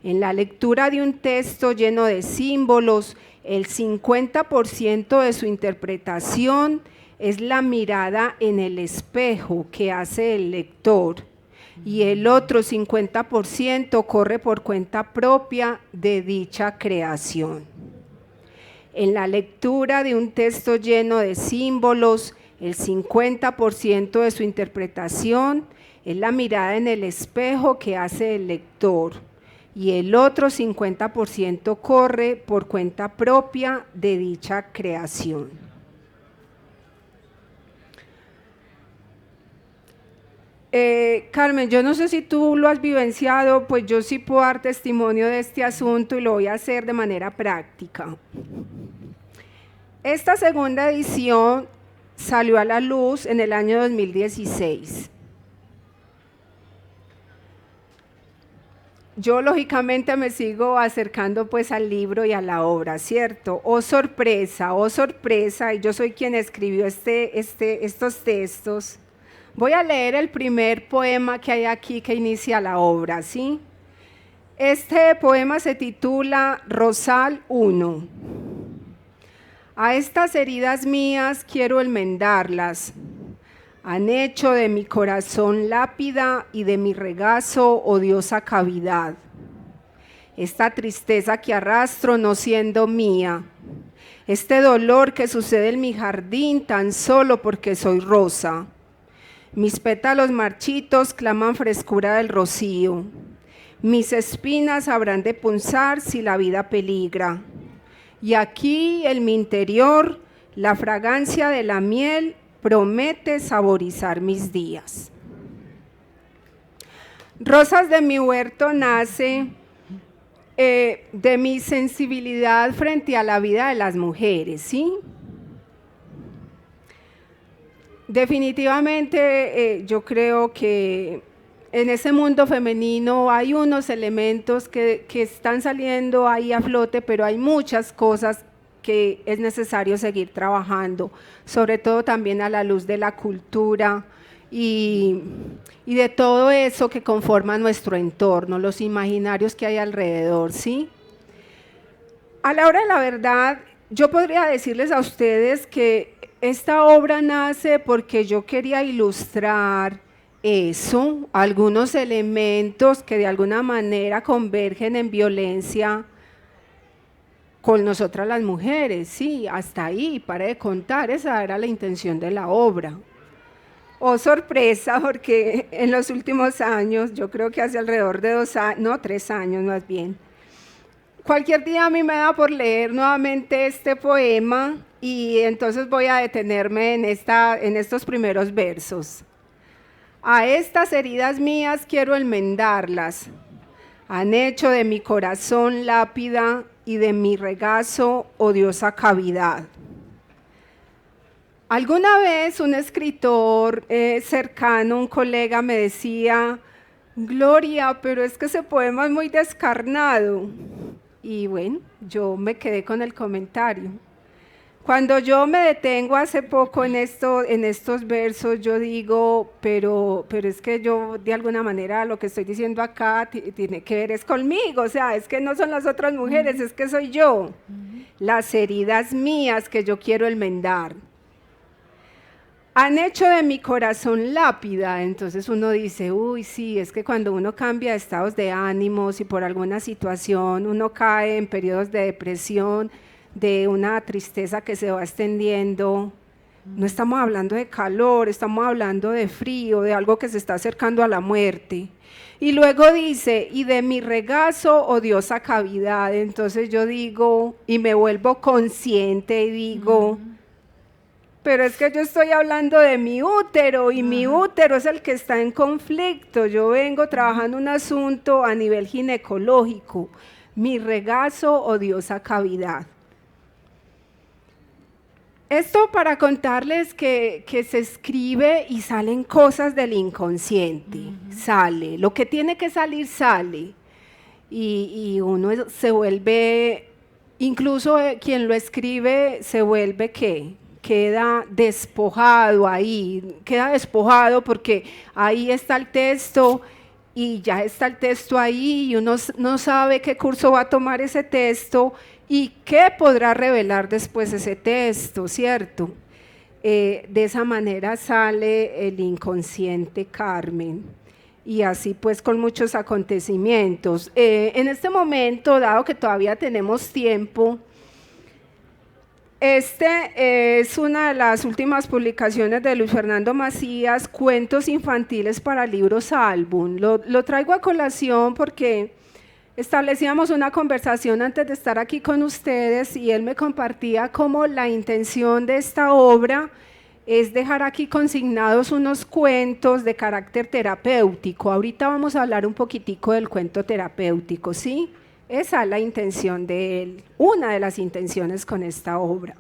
En la lectura de un texto lleno de símbolos, el 50% de su interpretación es la mirada en el espejo que hace el lector y el otro 50% corre por cuenta propia de dicha creación. En la lectura de un texto lleno de símbolos, el 50% de su interpretación es la mirada en el espejo que hace el lector y el otro 50% corre por cuenta propia de dicha creación. Carmen, yo no sé si tú lo has vivenciado, pues yo sí puedo dar testimonio de este asunto y lo voy a hacer de manera práctica. Esta segunda edición salió a la luz en el año 2016. Yo lógicamente me sigo acercando pues al libro y a la obra, ¿cierto? Oh sorpresa, y yo soy quien escribió estos textos. Voy a leer el primer poema que hay aquí que inicia la obra, ¿sí? Este poema se titula Rosal 1. A estas heridas mías quiero enmendarlas. Han hecho de mi corazón lápida y de mi regazo odiosa cavidad. Esta tristeza que arrastro no siendo mía, este dolor que sucede en mi jardín tan solo porque soy rosa. Mis pétalos marchitos claman frescura del rocío. Mis espinas habrán de punzar si la vida peligra. Y aquí en mi interior la fragancia de la miel promete saborizar mis días. Rosas de mi huerto nace de mi sensibilidad frente a la vida de las mujeres, ¿sí? Definitivamente yo creo que en ese mundo femenino hay unos elementos que están saliendo ahí a flote, pero hay muchas cosas que es necesario seguir trabajando, sobre todo también a la luz de la cultura y de todo eso que conforma nuestro entorno, los imaginarios que hay alrededor, ¿sí? A la hora de la verdad, yo podría decirles a ustedes que esta obra nace porque yo quería ilustrar eso, algunos elementos que de alguna manera convergen en violencia con nosotras las mujeres, sí, hasta ahí, pare de contar, esa era la intención de la obra. Oh, sorpresa, porque en los últimos años, yo creo que hace alrededor de 2 años, no, 3 años más bien, cualquier día a mí me da por leer nuevamente este poema y entonces voy a detenerme en estos primeros versos. A estas heridas mías quiero enmendarlas. Han hecho de mi corazón lápida y de mi regazo odiosa cavidad. Alguna vez un escritor cercano, un colega me decía, Gloria, pero es que ese poema es muy descarnado. Y bueno, yo me quedé con el comentario. Cuando yo me detengo hace poco en estos versos, yo digo, pero es que yo de alguna manera lo que estoy diciendo acá tiene que ver es conmigo, o sea, es que no son las otras mujeres, es que soy yo. Las heridas mías que yo quiero enmendar. Han hecho de mi corazón lápida, entonces uno dice, uy, sí, es que cuando uno cambia de estados de ánimos y por alguna situación uno cae en periodos de depresión, de una tristeza que se va extendiendo, no estamos hablando de calor, estamos hablando de frío, de algo que se está acercando a la muerte. Y luego dice, y de mi regazo odiosa cavidad, entonces yo digo, y me vuelvo consciente y digo, pero es que yo estoy hablando de mi útero y mi útero es el que está en conflicto. Yo vengo trabajando un asunto a nivel ginecológico, mi regazo odiosa cavidad. Esto para contarles que se escribe y salen cosas del inconsciente, sale, lo que tiene que salir sale y uno se vuelve incluso quien lo escribe se vuelve ¿qué? Queda despojado ahí, queda despojado porque ahí está el texto y ya está el texto ahí y uno no sabe qué curso va a tomar ese texto y qué podrá revelar después ese texto, ¿cierto? De esa manera sale el inconsciente, Carmen, y así pues con muchos acontecimientos. En este momento, dado que todavía tenemos tiempo, es una de las últimas publicaciones de Luis Fernando Macías, Cuentos infantiles para libros álbum. Lo traigo a colación porque establecíamos una conversación antes de estar aquí con ustedes y él me compartía cómo la intención de esta obra es dejar aquí consignados unos cuentos de carácter terapéutico. Ahorita vamos a hablar un poquitico del cuento terapéutico, ¿sí? Esa es la intención de él, una de las intenciones con esta obra.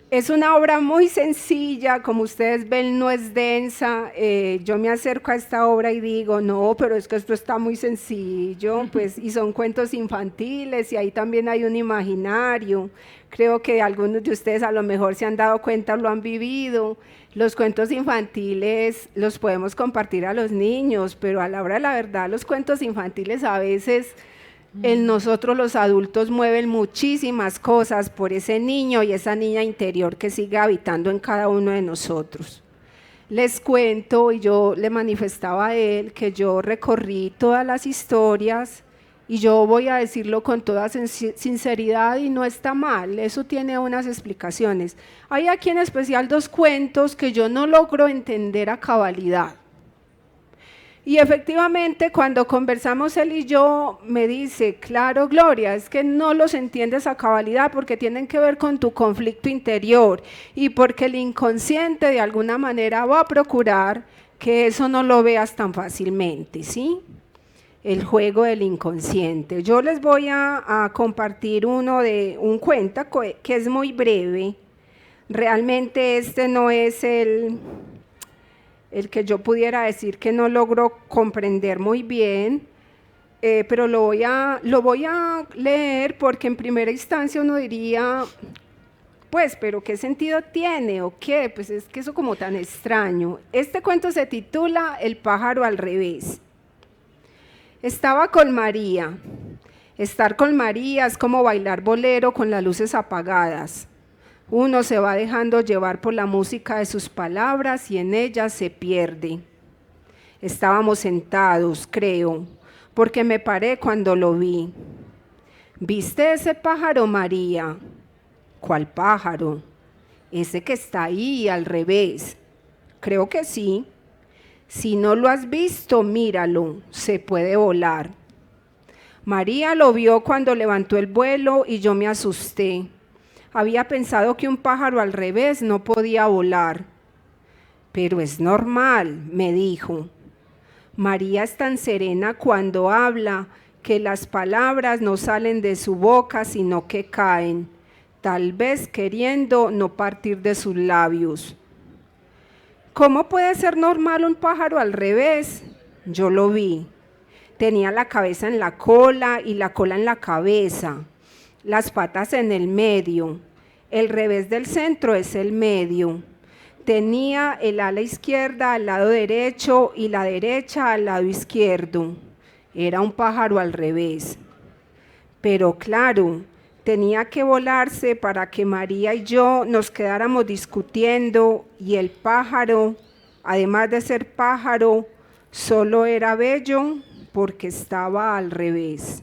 Es una obra muy sencilla, como ustedes ven, no es densa. Yo me acerco a esta obra y digo, no, pero es que esto está muy sencillo, pues, y son cuentos infantiles y ahí también hay un imaginario. Creo que algunos de ustedes a lo mejor se han dado cuenta, lo han vivido. Los cuentos infantiles los podemos compartir a los niños, pero a la hora de la verdad los cuentos infantiles a veces en nosotros los adultos mueven muchísimas cosas por ese niño y esa niña interior que sigue habitando en cada uno de nosotros. Les cuento, y yo le manifestaba a él que yo recorrí todas las historias y yo voy a decirlo con toda sinceridad y no está mal, eso tiene unas explicaciones. Hay aquí en especial dos cuentos que yo no logro entender a cabalidad. Y efectivamente cuando conversamos él y yo me dice, claro Gloria, es que no los entiendes a cabalidad porque tienen que ver con tu conflicto interior y porque el inconsciente de alguna manera va a procurar que eso no lo veas tan fácilmente, ¿sí? El juego del inconsciente. Yo les voy a compartir un cuento que es muy breve. Realmente este no es el que yo pudiera decir que no logro comprender muy bien, pero lo voy a leer porque en primera instancia uno diría, pues, pero ¿qué sentido tiene o qué? Pues es que eso como tan extraño. Este cuento se titula El pájaro al revés. Estaba con María. Estar con María es como bailar bolero con las luces apagadas. Uno se va dejando llevar por la música de sus palabras y en ellas se pierde. Estábamos sentados, creo, porque me paré cuando lo vi. ¿Viste ese pájaro, María? ¿Cuál pájaro? Ese que está ahí al revés. Creo que sí. Si no lo has visto, míralo, se puede volar. María lo vio cuando levantó el vuelo y yo me asusté. Había pensado que un pájaro al revés no podía volar. Pero es normal, me dijo. María es tan serena cuando habla que las palabras no salen de su boca sino que caen, tal vez queriendo no partir de sus labios. ¿Cómo puede ser normal un pájaro al revés? Yo lo vi. Tenía la cabeza en la cola y la cola en la cabeza, las patas en el medio. El revés del centro es el medio. Tenía el ala izquierda al lado derecho y la derecha al lado izquierdo. Era un pájaro al revés. Pero claro, tenía que volarse para que María y yo nos quedáramos discutiendo y el pájaro, además de ser pájaro, solo era bello porque estaba al revés.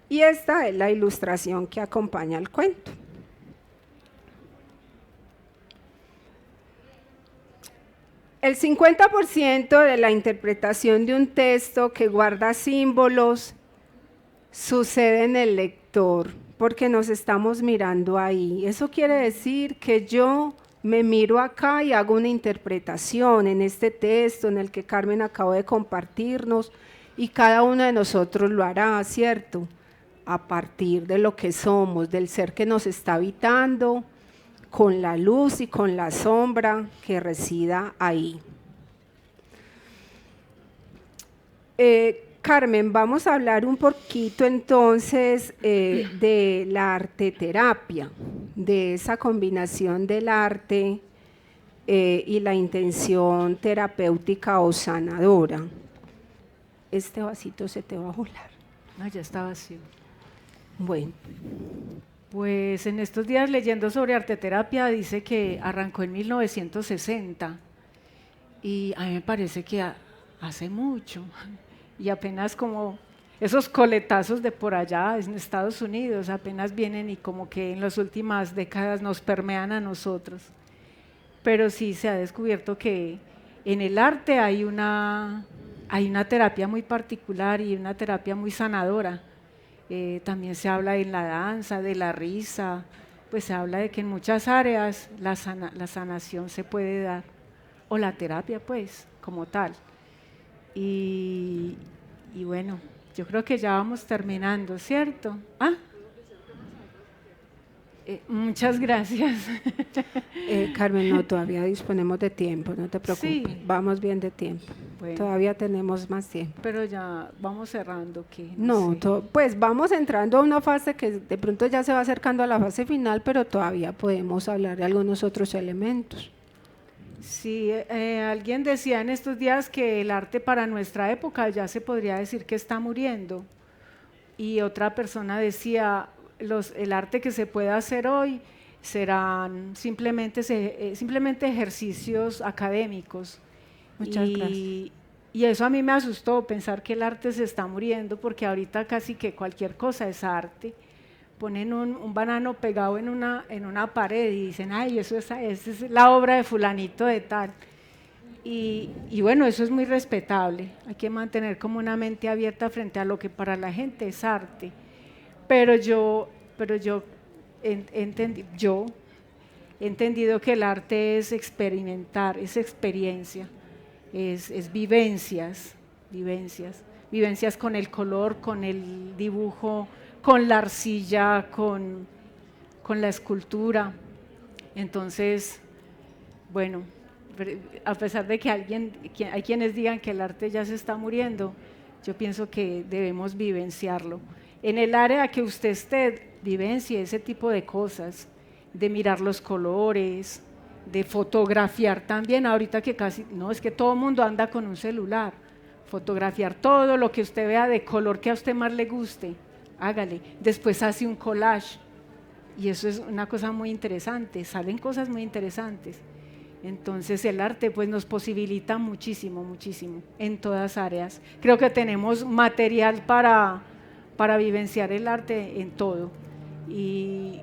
Y esta es la ilustración que acompaña el cuento. El 50% de la interpretación de un texto que guarda símbolos sucede en el lector, porque nos estamos mirando ahí. Eso quiere decir que yo me miro acá y hago una interpretación en este texto en el que Carmen acabó de compartirnos y cada uno de nosotros lo hará, ¿cierto? A partir de lo que somos, del ser que nos está habitando, con la luz y con la sombra que resida ahí. Carmen, vamos a hablar un poquito entonces de la arteterapia, de esa combinación del arte y la intención terapéutica o sanadora. Este vasito se te va a volar. No, ya está vacío. Bueno. Pues en estos días leyendo sobre arteterapia dice que arrancó en 1960 y a mí me parece que hace mucho y apenas como esos coletazos de por allá en Estados Unidos apenas vienen y como que en las últimas décadas nos permean a nosotros. Pero sí se ha descubierto que en el arte hay una terapia muy particular y una terapia muy sanadora. También se habla en la danza, de la risa, pues se habla de que en muchas áreas la sanación se puede dar, o la terapia pues, como tal. Y bueno, yo creo que ya vamos terminando, ¿cierto? Muchas gracias. Carmen, no, todavía disponemos de tiempo, no te preocupes, Sí. vamos bien de tiempo, Bueno. todavía tenemos más tiempo. Pero ya vamos cerrando, ¿qué? No, sé. pues vamos entrando a una fase que de pronto ya se va acercando a la fase final, pero todavía podemos hablar de algunos otros elementos. Sí, alguien decía en estos días que el arte para nuestra época ya se podría decir que está muriendo. Y otra persona decía, el arte que se puede hacer hoy serán simplemente ejercicios académicos. Muchas gracias. Y eso a mí me asustó, pensar que el arte se está muriendo, porque ahorita casi que cualquier cosa es arte. Ponen un banano pegado en una pared y dicen, ay, esa es la obra de fulanito de tal. Y bueno, eso es muy respetable, hay que mantener como una mente abierta frente a lo que para la gente es arte. Pero yo he entendido que el arte es experimentar, es experiencia, es vivencias con el color, con el dibujo, con la arcilla, con la escultura. Entonces, bueno, a pesar de que hay quienes digan que el arte ya se está muriendo, yo pienso que debemos vivenciarlo. En el área que usted esté, vivencie ese tipo de cosas, de mirar los colores, de fotografiar también, ahorita que casi, no, es que todo el mundo anda con un celular, fotografiar todo lo que usted vea de color que a usted más le guste, hágale, después hace un collage, y eso es una cosa muy interesante, salen cosas muy interesantes. Entonces el arte pues nos posibilita muchísimo, muchísimo, en todas áreas. Creo que tenemos material para vivenciar el arte en todo. Y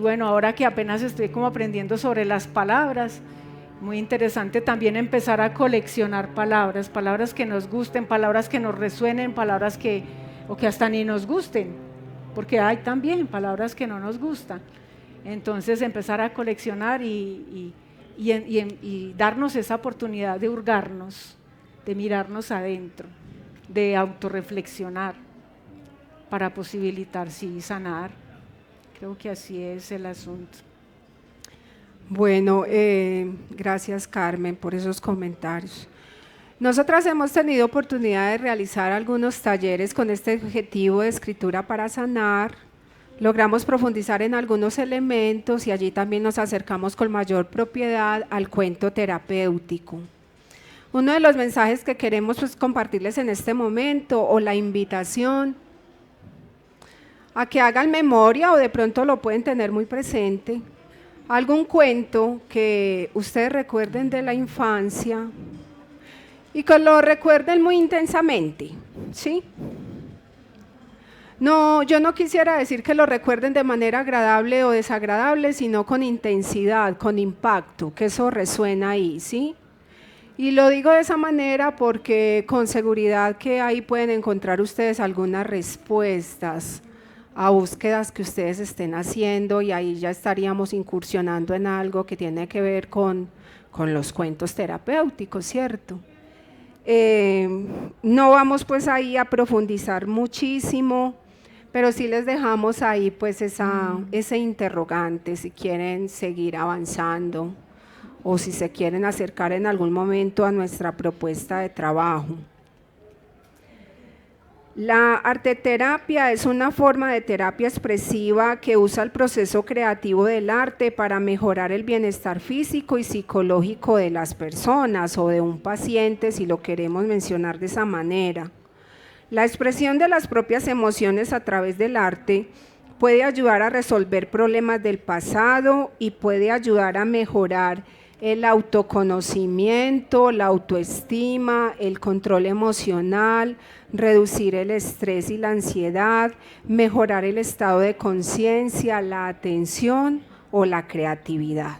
bueno, ahora que apenas estoy como aprendiendo sobre las palabras, muy interesante también empezar a coleccionar palabras que nos gusten, palabras que nos resuenen, palabras o que hasta ni nos gusten, porque hay también palabras que no nos gustan. Entonces empezar a coleccionar y darnos esa oportunidad de hurgarnos, de mirarnos adentro, de autorreflexionar para posibilitar sí sanar. Creo que así es el asunto. Bueno, gracias Carmen por esos comentarios. Nosotras hemos tenido oportunidad de realizar algunos talleres con este objetivo de escritura para sanar. Logramos profundizar en algunos elementos y allí también nos acercamos con mayor propiedad al cuento terapéutico. Uno de los mensajes que queremos pues, compartirles en este momento, o la invitación a que hagan memoria, o de pronto lo pueden tener muy presente, algún cuento que ustedes recuerden de la infancia y que lo recuerden muy intensamente, ¿sí? No, yo no quisiera decir que lo recuerden de manera agradable o desagradable, sino con intensidad, con impacto, que eso resuena ahí, ¿sí? Y lo digo de esa manera porque con seguridad que ahí pueden encontrar ustedes algunas respuestas a búsquedas que ustedes estén haciendo, y ahí ya estaríamos incursionando en algo que tiene que ver con los cuentos terapéuticos, ¿cierto? No vamos pues ahí a profundizar muchísimo, pero sí les dejamos ahí pues ese interrogante, si quieren seguir avanzando o si se quieren acercar en algún momento a nuestra propuesta de trabajo. La arteterapia es una forma de terapia expresiva que usa el proceso creativo del arte para mejorar el bienestar físico y psicológico de las personas o de un paciente, si lo queremos mencionar de esa manera. La expresión de las propias emociones a través del arte puede ayudar a resolver problemas del pasado y puede ayudar a mejorar el autoconocimiento, la autoestima, el control emocional, reducir el estrés y la ansiedad, mejorar el estado de conciencia, la atención o la creatividad.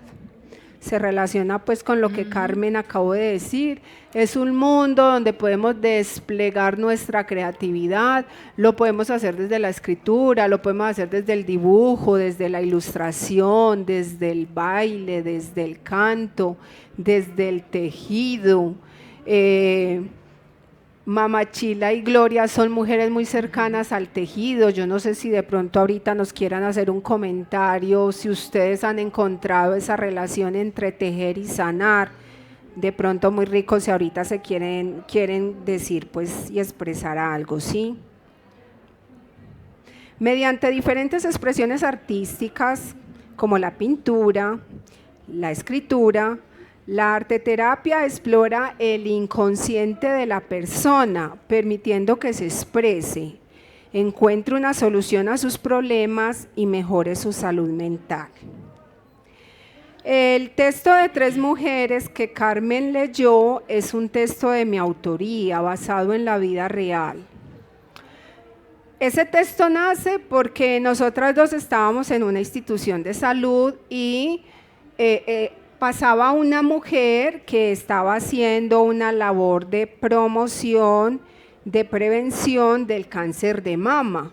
Se relaciona pues con lo que Carmen acabó de decir. Es un mundo donde podemos desplegar nuestra creatividad, lo podemos hacer desde la escritura, lo podemos hacer desde el dibujo, desde la ilustración, desde el baile, desde el canto, desde el tejido. Mama Chila y Gloria son mujeres muy cercanas al tejido. Yo no sé si de pronto ahorita nos quieran hacer un comentario, si ustedes han encontrado esa relación entre tejer y sanar. De pronto muy rico si ahorita se quieren decir pues y expresar algo, ¿sí? Mediante diferentes expresiones artísticas como la pintura, la escritura, la arteterapia explora el inconsciente de la persona, permitiendo que se exprese, encuentre una solución a sus problemas y mejore su salud mental. El texto de 3 mujeres que Carmen leyó es un texto de mi autoría, basado en la vida real. Ese texto nace porque nosotras dos estábamos en una institución de salud y pasaba una mujer que estaba haciendo una labor de promoción, de prevención del cáncer de mama.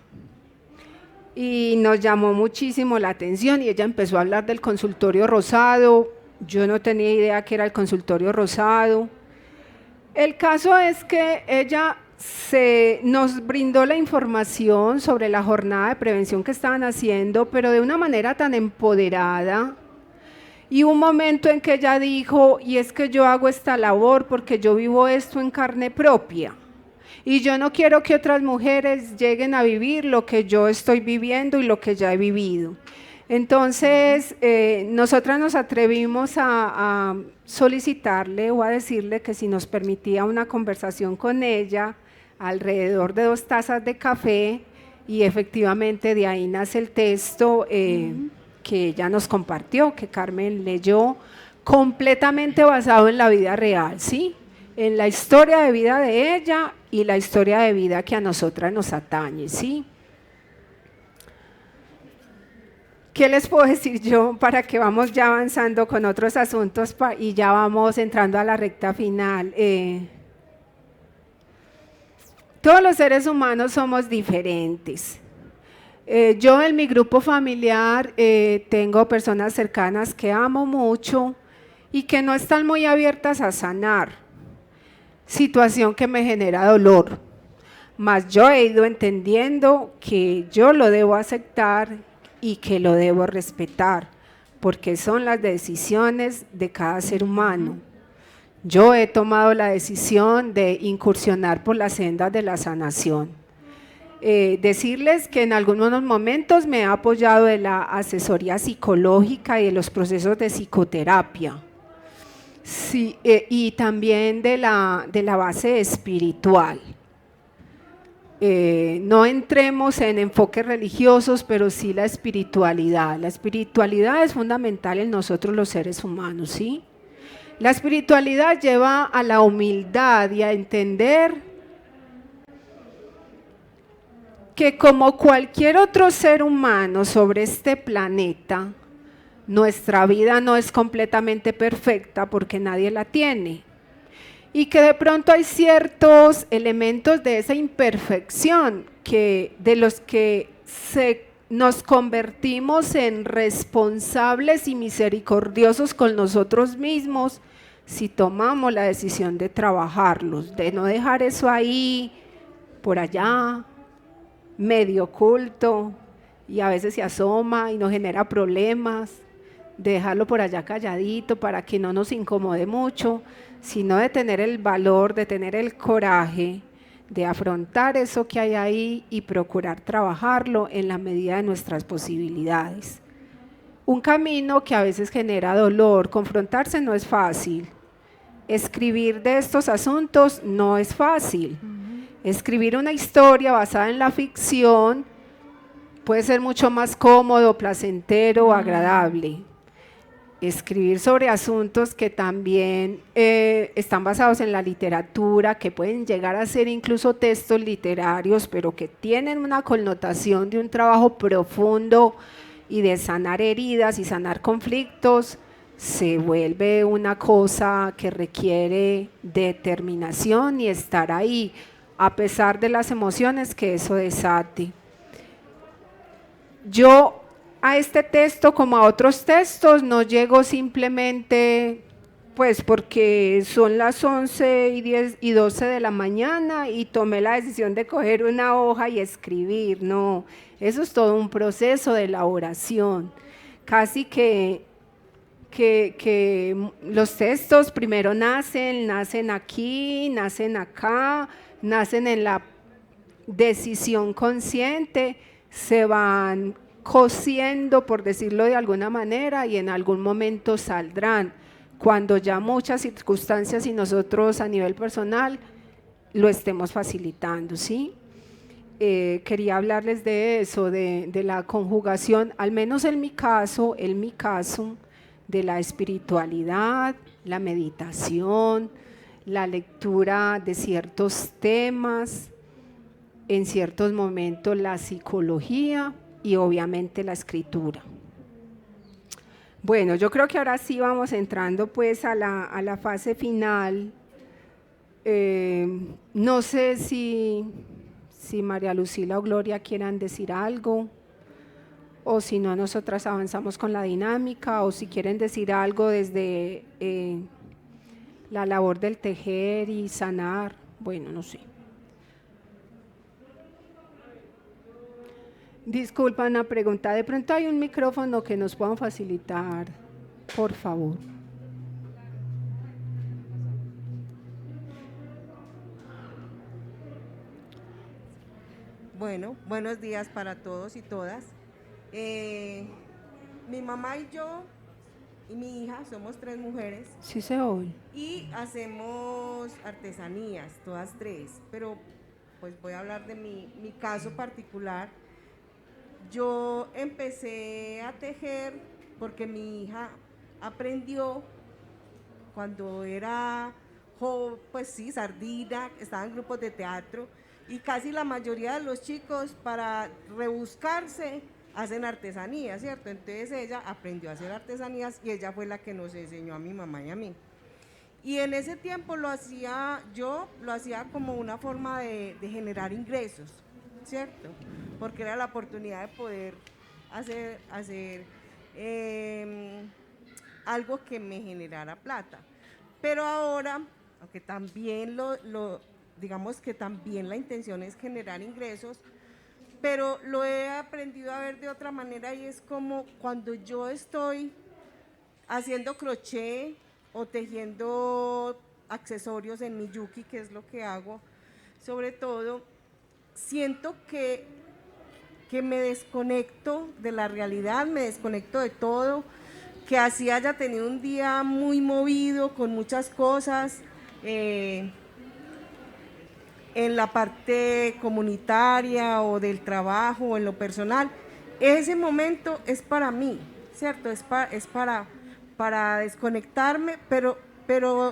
Y nos llamó muchísimo la atención y ella empezó a hablar del consultorio rosado. Yo no tenía idea que era el consultorio rosado. El caso es que ella nos brindó la información sobre la jornada de prevención que estaban haciendo, pero de una manera tan empoderada. Y un momento en que ella dijo, y es que yo hago esta labor porque yo vivo esto en carne propia. Y yo no quiero que otras mujeres lleguen a vivir lo que yo estoy viviendo y lo que ya he vivido. Entonces, nosotras nos atrevimos a solicitarle o a decirle que si nos permitía una conversación con ella, alrededor de 2 tazas de café, y efectivamente de ahí nace el texto que ella nos compartió, que Carmen leyó, completamente basado en la vida real, ¿sí? En la historia de vida de ella y la historia de vida que a nosotras nos atañe, ¿sí? ¿Qué les puedo decir yo para que vamos ya avanzando con otros asuntos y ya vamos entrando a la recta final? Todos los seres humanos somos diferentes. Yo en mi grupo familiar tengo personas cercanas que amo mucho y que no están muy abiertas a sanar, situación que me genera dolor, mas yo he ido entendiendo que yo lo debo aceptar y que lo debo respetar, porque son las decisiones de cada ser humano. Yo he tomado la decisión de incursionar por las sendas de la sanación. Decirles que en algunos momentos me he apoyado de la asesoría psicológica y de los procesos de psicoterapia. Sí, y también de la base espiritual. No entremos en enfoques religiosos, pero sí la espiritualidad. La espiritualidad es fundamental en nosotros los seres humanos, ¿sí? La espiritualidad lleva a la humildad y a entender que como cualquier otro ser humano sobre este planeta, nuestra vida no es completamente perfecta porque nadie la tiene. Y que de pronto hay ciertos elementos de esa imperfección de los que nos convertimos en responsables y misericordiosos con nosotros mismos si tomamos la decisión de trabajarlos, de no dejar eso ahí, por allá, medio oculto, y a veces se asoma y nos genera problemas, de dejarlo por allá calladito para que no nos incomode mucho, sino de tener el valor, de tener el coraje, de afrontar eso que hay ahí y procurar trabajarlo en la medida de nuestras posibilidades. Un camino que a veces genera dolor, confrontarse no es fácil. Escribir de estos asuntos no es fácil. Escribir una historia basada en la ficción puede ser mucho más cómodo, placentero, agradable. Escribir sobre asuntos que también están basados en la literatura, que pueden llegar a ser incluso textos literarios, pero que tienen una connotación de un trabajo profundo y de sanar heridas y sanar conflictos, se vuelve una cosa que requiere determinación y estar ahí, a pesar de las emociones que eso desate. Yo a este texto, como a otros textos, no llego simplemente pues porque son las 11:10 y 12 de la mañana y tomé la decisión de coger una hoja y escribir. No, eso es todo un proceso de elaboración. Casi que los textos primero nacen aquí, nacen acá, nacen en la decisión consciente, se van cociendo, por decirlo de alguna manera, y en algún momento saldrán, cuando ya muchas circunstancias y nosotros a nivel personal lo estemos facilitando, ¿sí? Quería hablarles de eso, de la conjugación, al menos en mi caso, de la espiritualidad, la meditación, la lectura de ciertos temas, en ciertos momentos la psicología y obviamente la escritura. Bueno, yo creo que ahora sí vamos entrando pues a la fase final. No sé si María Lucila o Gloria quieran decir algo, o si no, nosotras avanzamos con la dinámica, o si quieren decir algo desde la labor del tejer y sanar, bueno, no sé. Disculpa, una pregunta, ¿de pronto hay un micrófono que nos puedan facilitar, por favor? Bueno, buenos días para todos y todas. Mi mamá y yo y mi hija, somos 3 mujeres. Sí se oye. Y hacemos artesanías, todas 3, pero pues voy a hablar de mi caso particular. Yo empecé a tejer porque mi hija aprendió cuando era joven, pues sí, sardina, estaba en grupos de teatro, y casi la mayoría de los chicos para rebuscarse hacen artesanías, ¿cierto? Entonces ella aprendió a hacer artesanías y ella fue la que nos enseñó a mi mamá y a mí. Y en ese tiempo yo lo hacía como una forma de generar ingresos, ¿cierto? Porque era la oportunidad de poder hacer algo que me generara plata. Pero ahora, aunque también digamos que también la intención es generar ingresos, pero lo he aprendido a ver de otra manera, y es como cuando yo estoy haciendo crochet o tejiendo accesorios en mi yuki, que es lo que hago, sobre todo, siento que me desconecto de la realidad, me desconecto de todo, que así haya tenido un día muy movido, con muchas cosas, en la parte comunitaria o del trabajo o en lo personal, ese momento es para mí, ¿cierto? Es para desconectarme, pero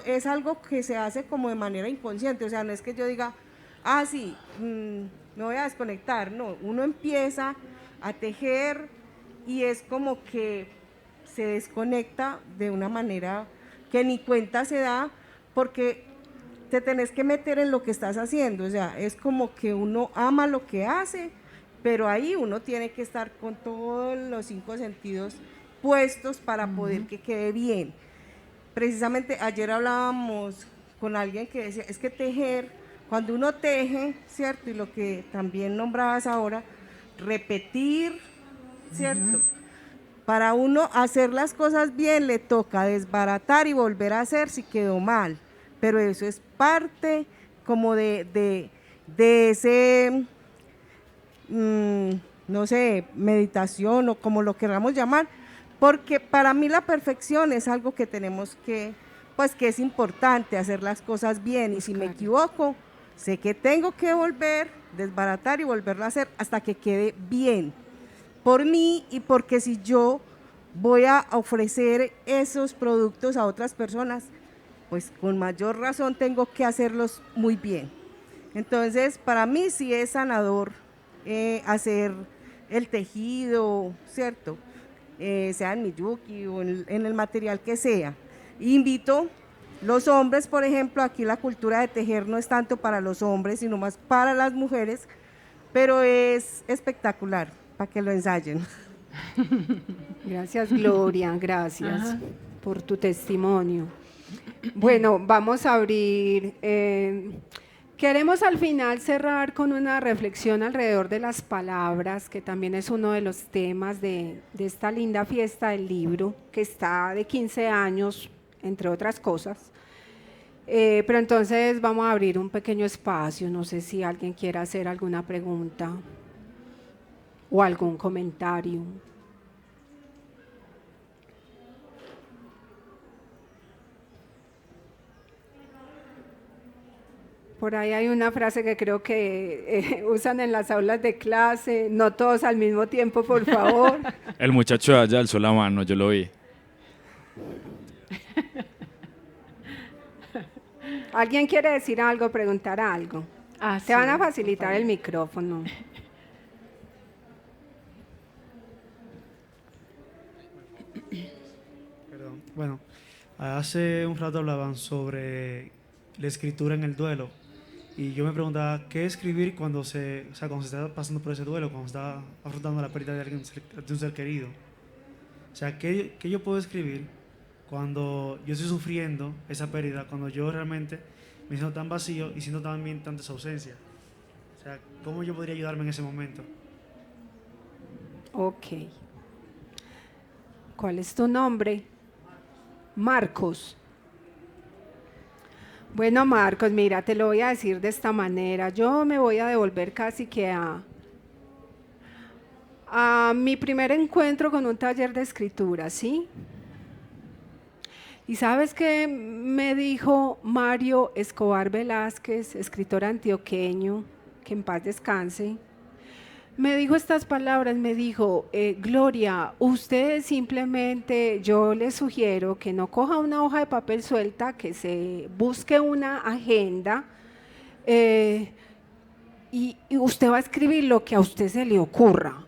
es algo que se hace como de manera inconsciente, o sea, no es que yo diga, sí, me voy a desconectar, no, uno empieza a tejer y es como que se desconecta de una manera que ni cuenta se da, porque te tenés que meter en lo que estás haciendo, o sea, es como que uno ama lo que hace, pero ahí uno tiene que estar con todos los 5 sentidos puestos para poder que quede bien. Precisamente ayer hablábamos con alguien que decía, es que tejer, cuando uno teje, ¿cierto? Y lo que también nombrabas ahora, repetir, ¿cierto? Para uno hacer las cosas bien le toca desbaratar y volver a hacer si quedó mal, pero eso es parte como de de ese, no sé, meditación o como lo queramos llamar, porque para mí la perfección es algo que tenemos que, pues que es importante hacer las cosas bien, y si me equivoco, sé que tengo que volver, desbaratar y volverlo a hacer hasta que quede bien, por mí y porque si yo voy a ofrecer esos productos a otras personas, pues con mayor razón tengo que hacerlos muy bien. Entonces, para mí sí es sanador hacer el tejido, ¿cierto? Sea en miyuki o en el material que sea. Invito los hombres, por ejemplo, aquí la cultura de tejer no es tanto para los hombres, sino más para las mujeres, pero es espectacular, para que lo ensayen. Gracias, Gloria, gracias por tu testimonio. Bueno, vamos a abrir. Queremos al final cerrar con una reflexión alrededor de las palabras, que también es uno de los temas de esta linda fiesta del libro, que está de 15 años, entre otras cosas. Pero entonces vamos a abrir un pequeño espacio, no sé si alguien quiere hacer alguna pregunta o algún comentario. Por ahí hay una frase que creo que usan en las aulas de clase, no todos al mismo tiempo, por favor. El muchacho de allá alzó la mano, yo lo vi. ¿Alguien quiere decir algo, preguntar algo? Te van a facilitar el micrófono. Perdón. Bueno, hace un rato hablaban sobre la escritura en el duelo. Y yo me preguntaba, ¿qué escribir cuando se está pasando por ese duelo, cuando se está afrontando la pérdida de alguien, de un ser querido? O sea, ¿qué yo puedo escribir cuando yo estoy sufriendo esa pérdida, cuando yo realmente me siento tan vacío y siento también tanta ausencia? O sea, ¿cómo yo podría ayudarme en ese momento? Ok. ¿Cuál es tu nombre? Marcos. Bueno, Marcos, mira, te lo voy a decir de esta manera. Yo me voy a devolver casi que a mi primer encuentro con un taller de escritura, ¿sí? Y ¿sabes qué me dijo Mario Escobar Velázquez, escritor antioqueño, que en paz descanse? Me dijo estas palabras, me dijo, Gloria, usted simplemente, yo le sugiero que no coja una hoja de papel suelta, que se busque una agenda y usted va a escribir lo que a usted se le ocurra.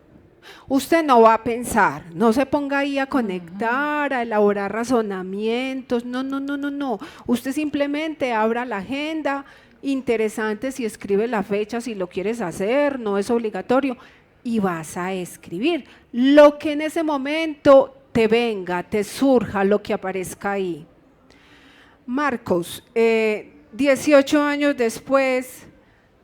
Usted no va a pensar, no se ponga ahí a conectar, a elaborar razonamientos, no. Usted simplemente abra la agenda, interesante si escribe la fecha, si lo quieres hacer, no es obligatorio, y vas a escribir lo que en ese momento te venga, te surja, lo que aparezca ahí. Marcos, 18 años después,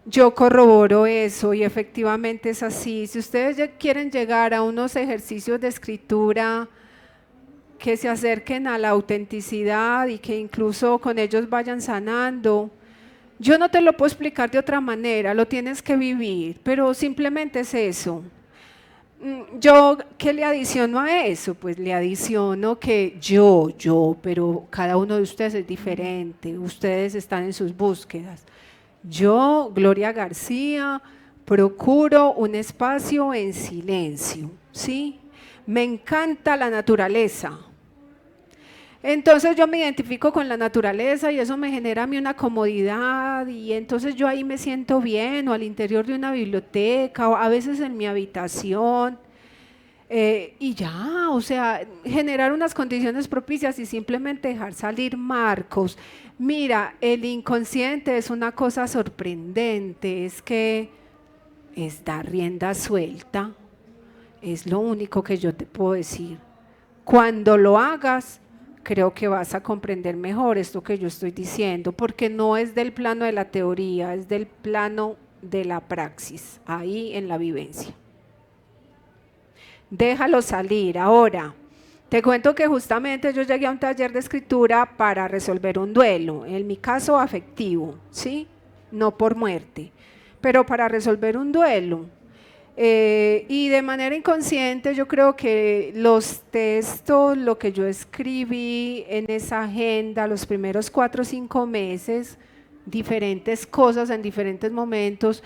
yo corroboro eso y efectivamente es así. Si ustedes quieren llegar a unos ejercicios de escritura que se acerquen a la autenticidad y que incluso con ellos vayan sanando, yo no te lo puedo explicar de otra manera, lo tienes que vivir, pero simplemente es eso. ¿Yo qué le adiciono a eso? Pues le adiciono que pero cada uno de ustedes es diferente, ustedes están en sus búsquedas. Yo, Gloria García, procuro un espacio en silencio, ¿sí? Me encanta la naturaleza. Entonces yo me identifico con la naturaleza y eso me genera a mí una comodidad y entonces yo ahí me siento bien, o al interior de una biblioteca o a veces en mi habitación y ya, o sea, generar unas condiciones propicias y simplemente dejar salir. Marcos, mira, el inconsciente es una cosa sorprendente, es que es dar rienda suelta, es lo único que yo te puedo decir. Cuando lo hagas, creo que vas a comprender mejor esto que yo estoy diciendo, porque no es del plano de la teoría, es del plano de la praxis, ahí en la vivencia. Déjalo salir. Ahora, te cuento que justamente yo llegué a un taller de escritura para resolver un duelo, en mi caso afectivo, ¿sí? No por muerte. pero para resolver un duelo. Y de manera inconsciente yo creo que los textos, lo que yo escribí en esa agenda los primeros 4 o 5 meses, diferentes cosas en diferentes momentos,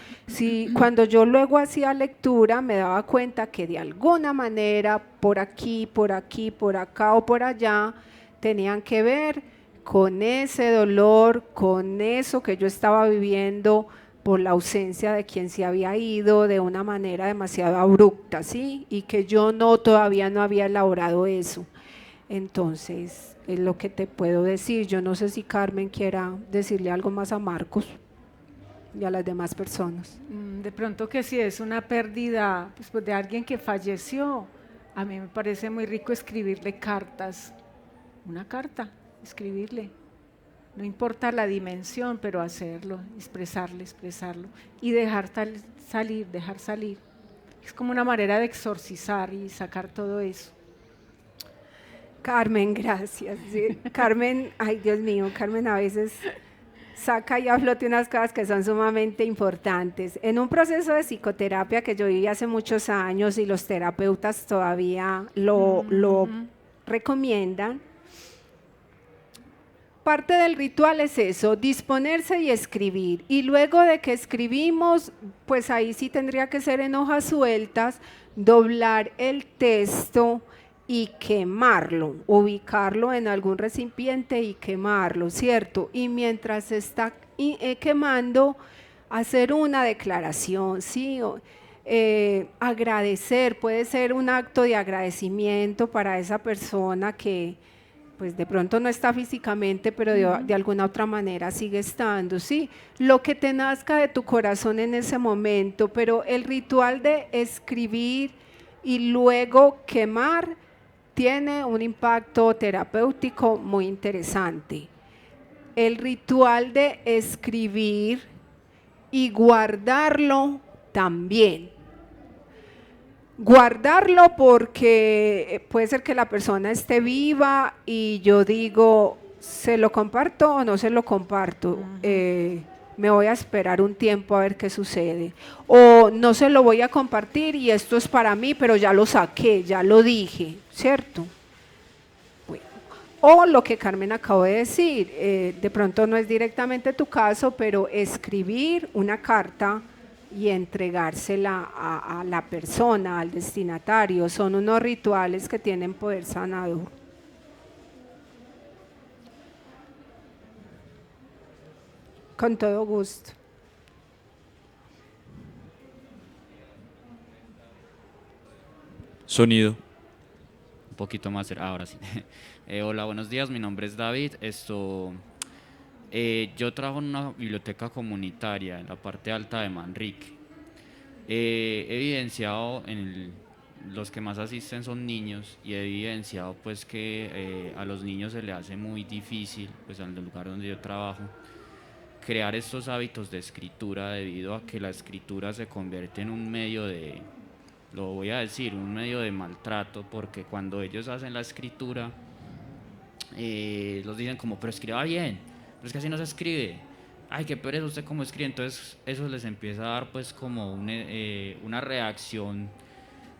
cuando yo luego hacía lectura me daba cuenta que de alguna manera por aquí, por aquí, por acá o por allá tenían que ver con ese dolor, con eso que yo estaba viviendo por la ausencia de quien se había ido de una manera demasiado abrupta, ¿sí? Y que yo todavía no había elaborado eso. Entonces, es lo que te puedo decir. Yo no sé si Carmen quiera decirle algo más a Marcos y a las demás personas. De pronto que si es una pérdida pues, de alguien que falleció, a mí me parece muy rico escribirle cartas, una carta, escribirle. No importa la dimensión, pero hacerlo, expresarlo y dejar salir. Es como una manera de exorcizar y sacar todo eso. Carmen, gracias. Sí, Carmen, ay Dios mío, Carmen a veces saca y a flote unas cosas que son sumamente importantes. En un proceso de psicoterapia que yo viví hace muchos años y los terapeutas todavía lo recomiendan, parte del ritual es eso, disponerse y escribir. Y luego de que escribimos, pues ahí sí tendría que ser en hojas sueltas, doblar el texto y quemarlo, ubicarlo en algún recipiente y quemarlo, ¿cierto? Y mientras se está quemando, hacer una declaración, ¿sí? Agradecer, puede ser un acto de agradecimiento para esa persona que pues de pronto no está físicamente, pero de alguna otra manera sigue estando, ¿sí? Lo que te nazca de tu corazón en ese momento, pero el ritual de escribir y luego quemar tiene un impacto terapéutico muy interesante. El ritual de escribir y guardarlo también. Guardarlo porque puede ser que la persona esté viva y yo digo, ¿se lo comparto o no se lo comparto? Me voy a esperar un tiempo a ver qué sucede. O no se lo voy a compartir y esto es para mí, pero ya lo saqué, ya lo dije, ¿cierto? Bueno. O lo que Carmen acabó de decir, de pronto no es directamente tu caso, pero escribir una carta y entregársela a la persona, al destinatario, son unos rituales que tienen poder sanador. Con todo gusto. Sonido. Un poquito más, ahora sí. Hola, buenos días, mi nombre es David. Yo trabajo en una biblioteca comunitaria en la parte alta de Manrique. He evidenciado, los que más asisten son niños, y he evidenciado pues que a los niños se les hace muy difícil, pues en el lugar donde yo trabajo, crear estos hábitos de escritura, debido a que la escritura se convierte en un medio de, lo voy a decir, un medio de maltrato, porque cuando ellos hacen la escritura, los dicen como, pero escriba bien, pero es que así no se escribe, ay, qué pereza usted cómo escribe. Entonces eso les empieza a dar pues como una reacción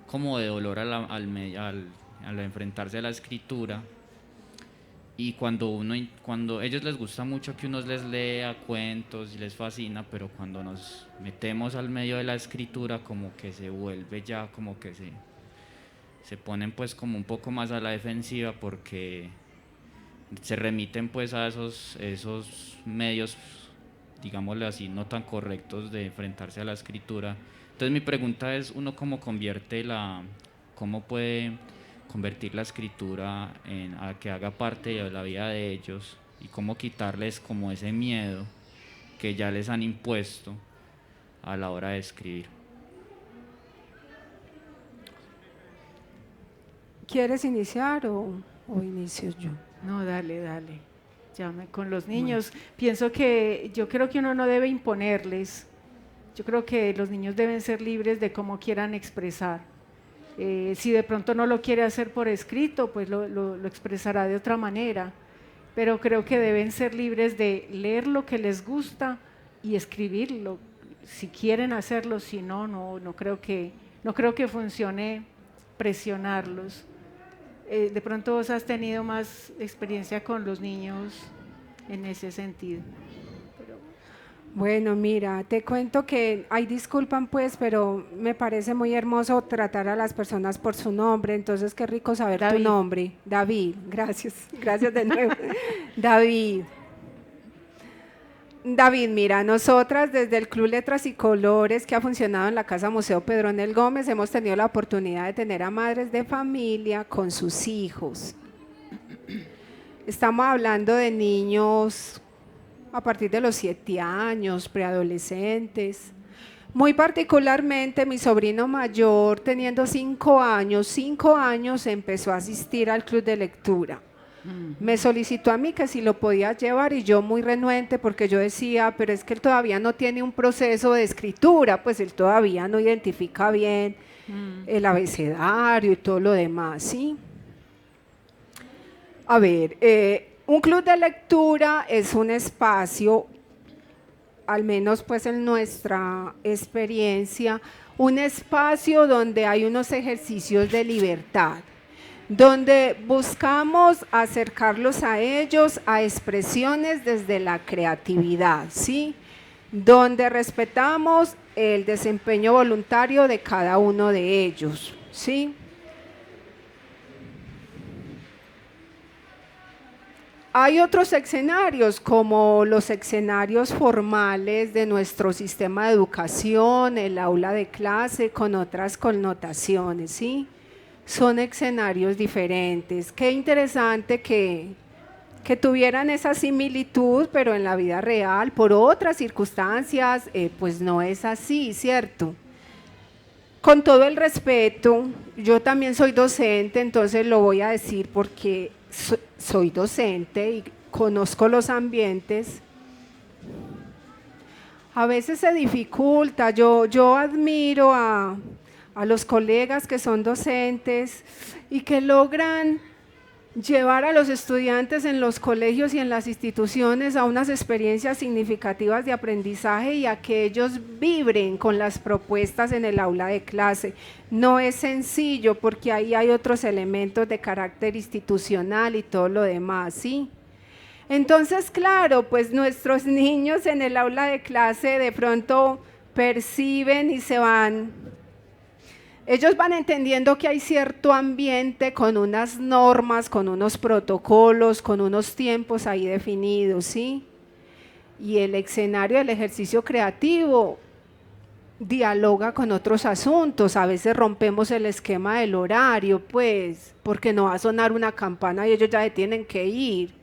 como de dolor al enfrentarse a la escritura. Y cuando ellos les gusta mucho que uno les lea cuentos y les fascina, pero cuando nos metemos al medio de la escritura, como que se vuelve ya, como que se ponen pues como un poco más a la defensiva, porque se remiten pues a esos medios, digámosle así, no tan correctos de enfrentarse a la escritura. Entonces mi pregunta es, ¿uno cómo puede convertir la escritura a que haga parte de la vida de ellos, y cómo quitarles como ese miedo que ya les han impuesto a la hora de escribir? ¿Quieres iniciar o inicio yo? No, dale. Llame con los niños. Yo creo que uno no debe imponerles. Yo creo que los niños deben ser libres de cómo quieran expresar. Si de pronto no lo quiere hacer por escrito, pues lo expresará de otra manera. Pero creo que deben ser libres de leer lo que les gusta y escribirlo. si quieren hacerlo, si no, no creo que funcione presionarlos. De pronto vos has tenido más experiencia con los niños en ese sentido. Bueno, mira, te cuento que, ay, disculpan pues, pero me parece muy hermoso tratar a las personas por su nombre, entonces qué rico saber tu David. nombre. David, gracias, gracias de nuevo. David. David, mira, nosotras desde el Club Letras y Colores que ha funcionado en la Casa Museo Pedronel Gómez hemos tenido la oportunidad de tener a madres de familia con sus hijos. Estamos hablando de niños a partir de los 7 años, preadolescentes. Muy particularmente mi sobrino mayor, teniendo 5 años empezó a asistir al club de lectura. Me solicitó a mí que si lo podía llevar y yo muy renuente porque yo decía, pero es que él todavía no tiene un proceso de escritura, pues él todavía no identifica bien el abecedario y todo lo demás, ¿sí? A ver, un club de lectura es un espacio, al menos pues en nuestra experiencia, un espacio donde hay unos ejercicios de libertad, donde buscamos acercarlos a ellos a expresiones desde la creatividad, ¿sí? Donde respetamos el desempeño voluntario de cada uno de ellos, ¿sí? Hay otros escenarios, como los escenarios formales de nuestro sistema de educación, el aula de clase, con otras connotaciones, ¿sí? Son escenarios diferentes. Qué interesante que tuvieran esa similitud, pero en la vida real, por otras circunstancias, pues no es así, ¿cierto? Con todo el respeto, yo también soy docente, entonces lo voy a decir porque soy docente y conozco los ambientes. A veces se dificulta, yo admiro a los colegas que son docentes y que logran llevar a los estudiantes en los colegios y en las instituciones a unas experiencias significativas de aprendizaje y a que ellos vibren con las propuestas en el aula de clase. No es sencillo porque ahí hay otros elementos de carácter institucional y todo lo demás, ¿sí? Entonces, claro, pues nuestros niños en el aula de clase de pronto perciben y ellos van entendiendo que hay cierto ambiente con unas normas, con unos protocolos, con unos tiempos ahí definidos, ¿sí? Y el escenario del ejercicio creativo dialoga con otros asuntos. A veces rompemos el esquema del horario, pues, porque no va a sonar una campana y ellos ya se tienen que ir.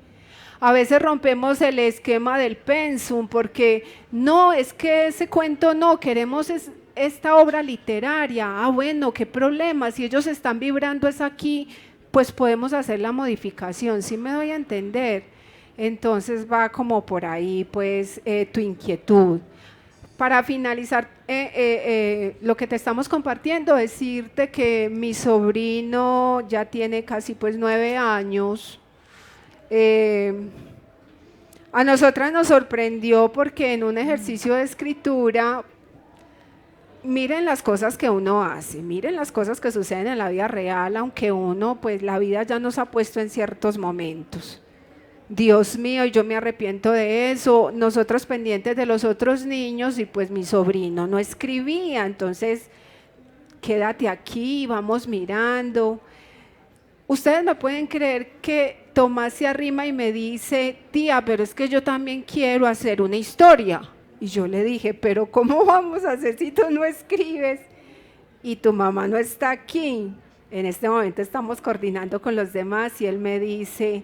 A veces rompemos el esquema del pensum, porque no, es que ese cuento no, queremos esta obra literaria. Bueno, qué problema, si ellos están vibrando es aquí, pues podemos hacer la modificación, ¿sí me doy a entender? Entonces va como por ahí pues tu inquietud. Para finalizar lo que te estamos compartiendo, decirte que mi sobrino ya tiene casi pues 9 años. A nosotras nos sorprendió porque en un ejercicio de escritura, miren las cosas que uno hace, miren las cosas que suceden en la vida real, aunque uno, pues la vida ya nos ha puesto en ciertos momentos. Dios mío, yo me arrepiento de eso. Nosotros pendientes de los otros niños y pues mi sobrino no escribía, entonces quédate aquí, vamos mirando. Ustedes me pueden creer que Tomás se arrima y me dice, tía, pero es que yo también quiero hacer una historia. Y yo le dije, pero ¿cómo vamos a hacer si tú no escribes y tu mamá no está aquí? En este momento estamos coordinando con los demás y él me dice,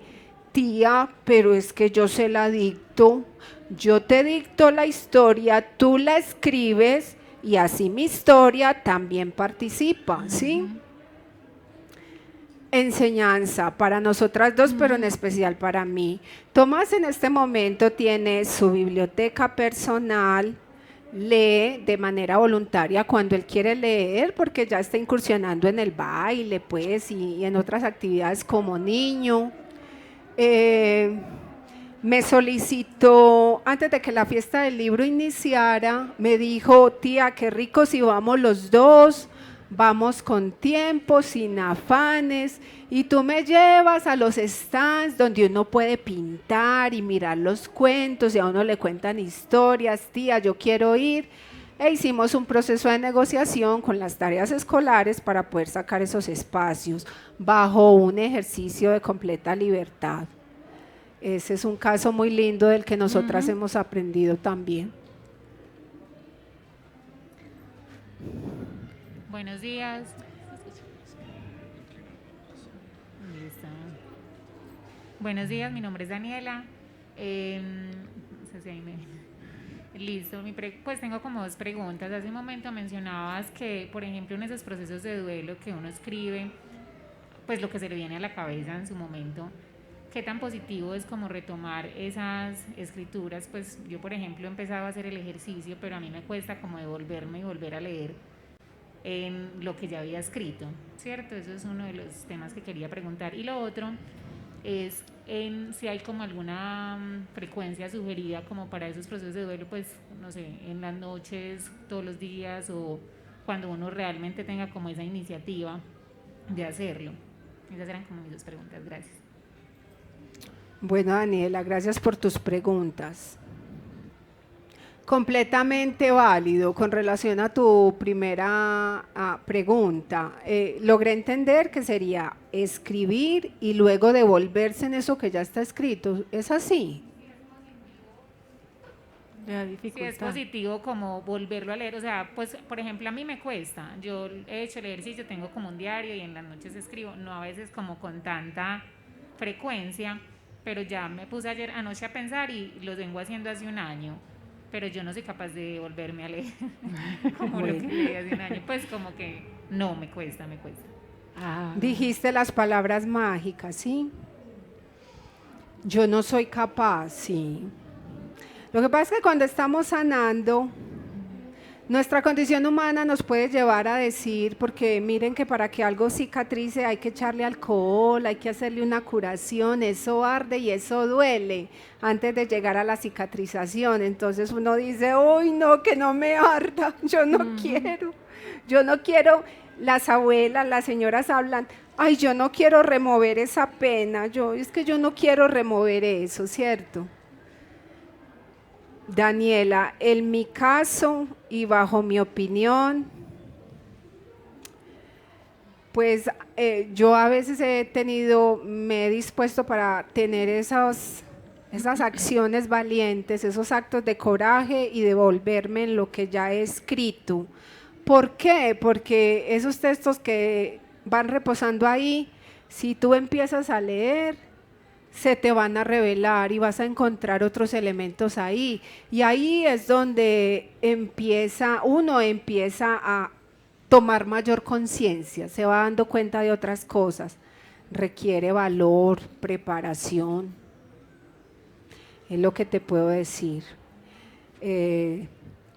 tía, pero es que yo se la dicto, yo te dicto la historia, tú la escribes y así mi historia también participa, ¿sí? Enseñanza para nosotras dos, pero en especial para mí. Tomás en este momento tiene su biblioteca personal, lee de manera voluntaria cuando él quiere leer, porque ya está incursionando en el baile, pues, y en otras actividades como niño. me solicitó, antes de que la fiesta del libro iniciara, me dijo, tía, qué rico si vamos los dos, vamos con tiempo, sin afanes, y tú me llevas a los stands donde uno puede pintar y mirar los cuentos y a uno le cuentan historias, tía, yo quiero ir. E hicimos un proceso de negociación con las tareas escolares para poder sacar esos espacios bajo un ejercicio de completa libertad. Ese es un caso muy lindo del que nosotras hemos aprendido también. Buenos días. Listo. Buenos días, mi nombre es Daniela. No sé si ahí listo, pues tengo como dos preguntas. Hace un momento mencionabas que, por ejemplo, en esos procesos de duelo que uno escribe, pues lo que se le viene a la cabeza en su momento, ¿qué tan positivo es como retomar esas escrituras? Pues yo, por ejemplo, he empezado a hacer el ejercicio, pero a mí me cuesta como devolverme y volver a leer en lo que ya había escrito, ¿cierto? Eso es uno de los temas que quería preguntar. Y lo otro es si hay como alguna frecuencia sugerida como para esos procesos de duelo, pues, no sé, en las noches, todos los días, o cuando uno realmente tenga como esa iniciativa de hacerlo. Esas eran como mis dos preguntas. Gracias. Bueno, Daniela, gracias por tus preguntas. Completamente válido. Con relación a tu primera pregunta, logré entender que sería escribir y luego devolverse en eso que ya está escrito. ¿Es así? Sí, es positivo como volverlo a leer, o sea, pues por ejemplo a mí me cuesta, yo he hecho el ejercicio, tengo como un diario y en las noches escribo, no a veces como con tanta frecuencia, pero ya me puse anoche a pensar y lo vengo haciendo hace un año, pero yo no soy capaz de volverme a leer como lo que leí hace un año, pues como que no, me cuesta. Dijiste las palabras mágicas, ¿sí? Yo no soy capaz, sí. Lo que pasa es que cuando estamos sanando, nuestra condición humana nos puede llevar a decir, porque miren que para que algo cicatrice hay que echarle alcohol, hay que hacerle una curación, eso arde y eso duele antes de llegar a la cicatrización. Entonces uno dice, uy, no, que no me arda, yo no quiero. Las abuelas, las señoras hablan, ay, yo no quiero remover esa pena, es que yo no quiero remover eso, ¿cierto? Daniela, en mi caso y bajo mi opinión, pues yo a veces me he dispuesto para tener esas acciones valientes, esos actos de coraje y devolverme en lo que ya he escrito. ¿Por qué? Porque esos textos que van reposando ahí, si tú empiezas a leer, se te van a revelar y vas a encontrar otros elementos ahí. Y ahí es donde uno empieza a tomar mayor conciencia, se va dando cuenta de otras cosas. Requiere valor, preparación, es lo que te puedo decir.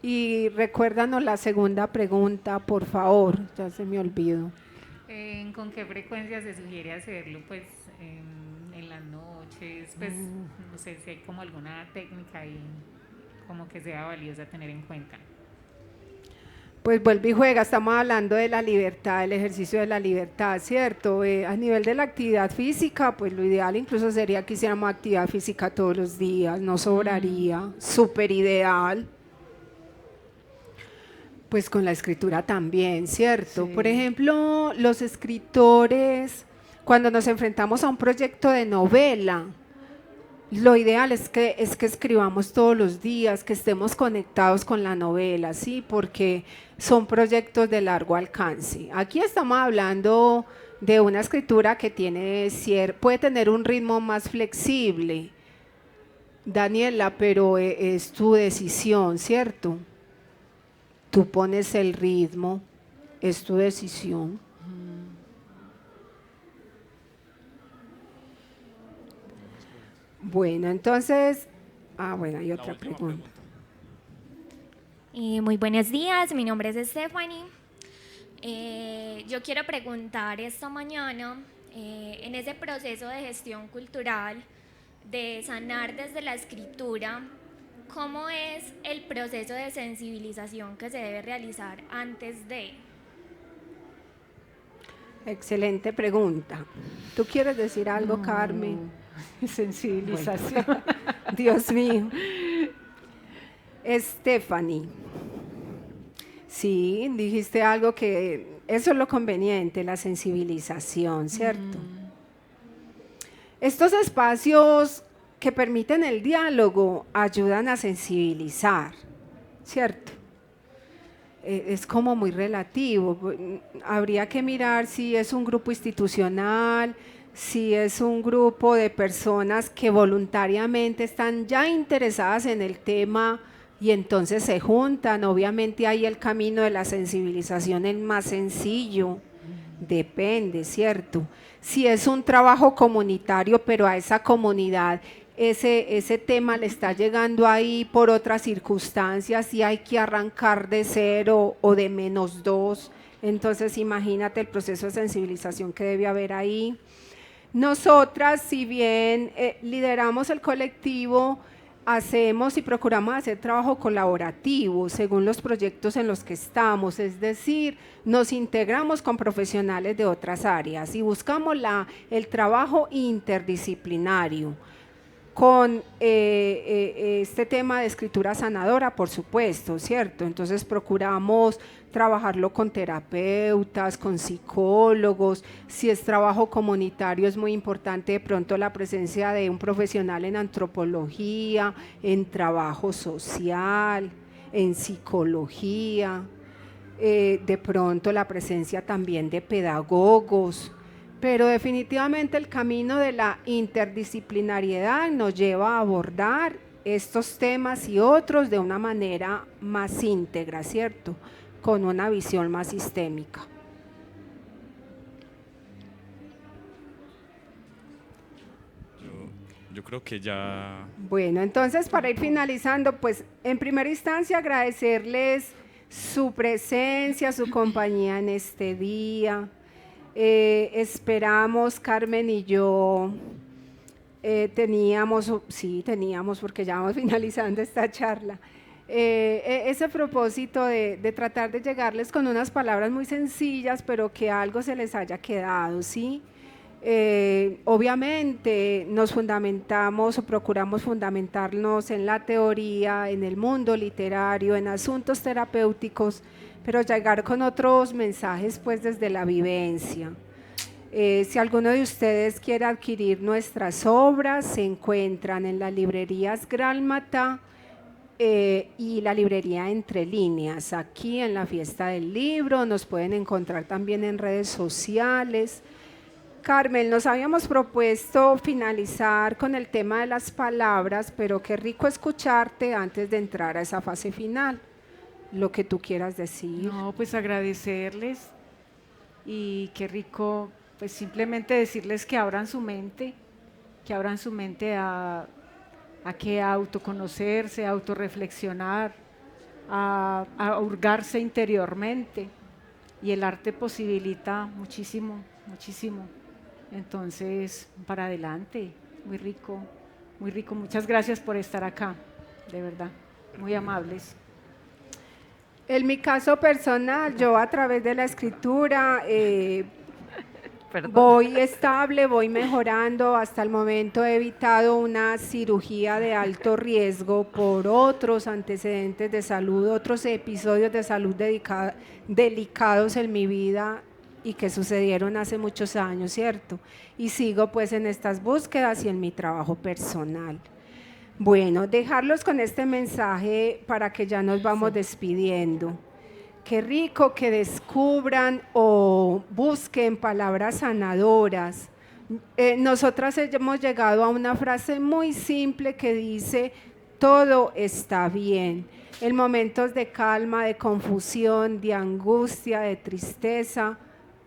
Y recuérdanos la segunda pregunta, por favor, ya se me olvidó. ¿Con qué frecuencia se sugiere hacerlo? Pues en las noches, pues no sé si hay como alguna técnica ahí como que sea valiosa tener en cuenta. Pues vuelve y juega, estamos hablando de la libertad, el ejercicio de la libertad, ¿cierto? A nivel de la actividad física, pues lo ideal incluso sería que hiciéramos actividad física todos los días, no sobraría, súper ideal. Pues con la escritura también, ¿cierto? Sí. Por ejemplo, los escritores, cuando nos enfrentamos a un proyecto de novela, lo ideal es que escribamos todos los días, que estemos conectados con la novela, ¿sí? Porque son proyectos de largo alcance. Aquí estamos hablando de una escritura que puede tener un ritmo más flexible, Daniela, pero es tu decisión, ¿cierto? Tú pones el ritmo, es tu decisión. Bueno, entonces, hay otra pregunta. Muy buenos días, mi nombre es Stephanie. Yo quiero preguntar esta mañana, en ese proceso de gestión cultural, de sanar desde la escritura, ¿cómo es el proceso de sensibilización que se debe realizar antes de? Excelente pregunta. ¿Tú quieres decir algo, Carmen? Sensibilización. Bueno, Dios mío. Stephanie. Sí, dijiste algo que eso es lo conveniente, la sensibilización, ¿cierto? Estos espacios que permiten el diálogo ayudan a sensibilizar, ¿cierto? Es como muy relativo. Habría que mirar si es un grupo institucional, si es un grupo de personas que voluntariamente están ya interesadas en el tema y entonces se juntan. Obviamente ahí el camino de la sensibilización es más sencillo, depende, ¿cierto? Si es un trabajo comunitario, pero a esa comunidad ese tema le está llegando ahí por otras circunstancias y hay que arrancar de 0 o de -2, entonces imagínate el proceso de sensibilización que debe haber ahí. Nosotras, si bien lideramos el colectivo, hacemos y procuramos hacer trabajo colaborativo según los proyectos en los que estamos, es decir, nos integramos con profesionales de otras áreas y buscamos el trabajo interdisciplinario con este tema de escritura sanadora, por supuesto, ¿cierto? Entonces procuramos trabajarlo con terapeutas, con psicólogos. Si es trabajo comunitario, es muy importante de pronto la presencia de un profesional en antropología, en trabajo social, en psicología, de pronto la presencia también de pedagogos. Pero definitivamente el camino de la interdisciplinariedad nos lleva a abordar estos temas y otros de una manera más íntegra, ¿cierto? Con una visión más sistémica. Yo creo que ya... Bueno, entonces para ir finalizando, pues en primera instancia agradecerles su presencia, su compañía en este día. Esperamos, Carmen y yo, teníamos, porque ya vamos finalizando esta charla, ese propósito de tratar de llegarles con unas palabras muy sencillas, pero que algo se les haya quedado, ¿sí? Obviamente nos fundamentamos o procuramos fundamentarnos en la teoría, en el mundo literario, en asuntos terapéuticos, pero llegar con otros mensajes pues desde la vivencia. Si alguno de ustedes quiere adquirir nuestras obras, se encuentran en las librerías Grálmata y la librería Entre Líneas, aquí en la Fiesta del Libro. Nos pueden encontrar también en redes sociales. Carmen, nos habíamos propuesto finalizar con el tema de las palabras, pero qué rico escucharte antes de entrar a esa fase final. Lo que tú quieras decir. No, pues agradecerles y qué rico, pues simplemente decirles que abran su mente a que autoconocerse, a autorreflexionar, a hurgarse interiormente, y el arte posibilita muchísimo, muchísimo. Entonces, para adelante, muy rico, muy rico. Muchas gracias por estar acá, de verdad, muy amables. En mi caso personal, yo a través de la escritura voy estable, voy mejorando. Hasta el momento he evitado una cirugía de alto riesgo por otros antecedentes de salud, otros episodios de salud delicados en mi vida y que sucedieron hace muchos años, ¿cierto? Y sigo pues en estas búsquedas y en mi trabajo personal. Bueno, dejarlos con este mensaje para que ya nos vamos despidiendo. Qué rico que descubran o busquen palabras sanadoras. Nosotras hemos llegado a una frase muy simple que dice: todo está bien. En momentos de calma, de confusión, de angustia, de tristeza,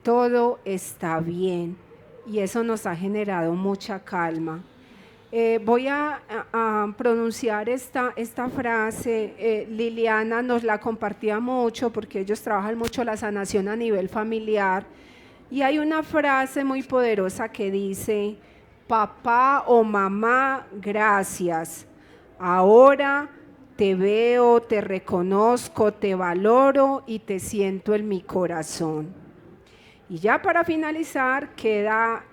todo está bien. Y eso nos ha generado mucha calma. Voy a pronunciar esta frase. Liliana nos la compartía mucho porque ellos trabajan mucho la sanación a nivel familiar, y hay una frase muy poderosa que dice: papá o mamá, gracias. Ahora te veo, te reconozco, te valoro y te siento en mi corazón. Y ya para finalizar queda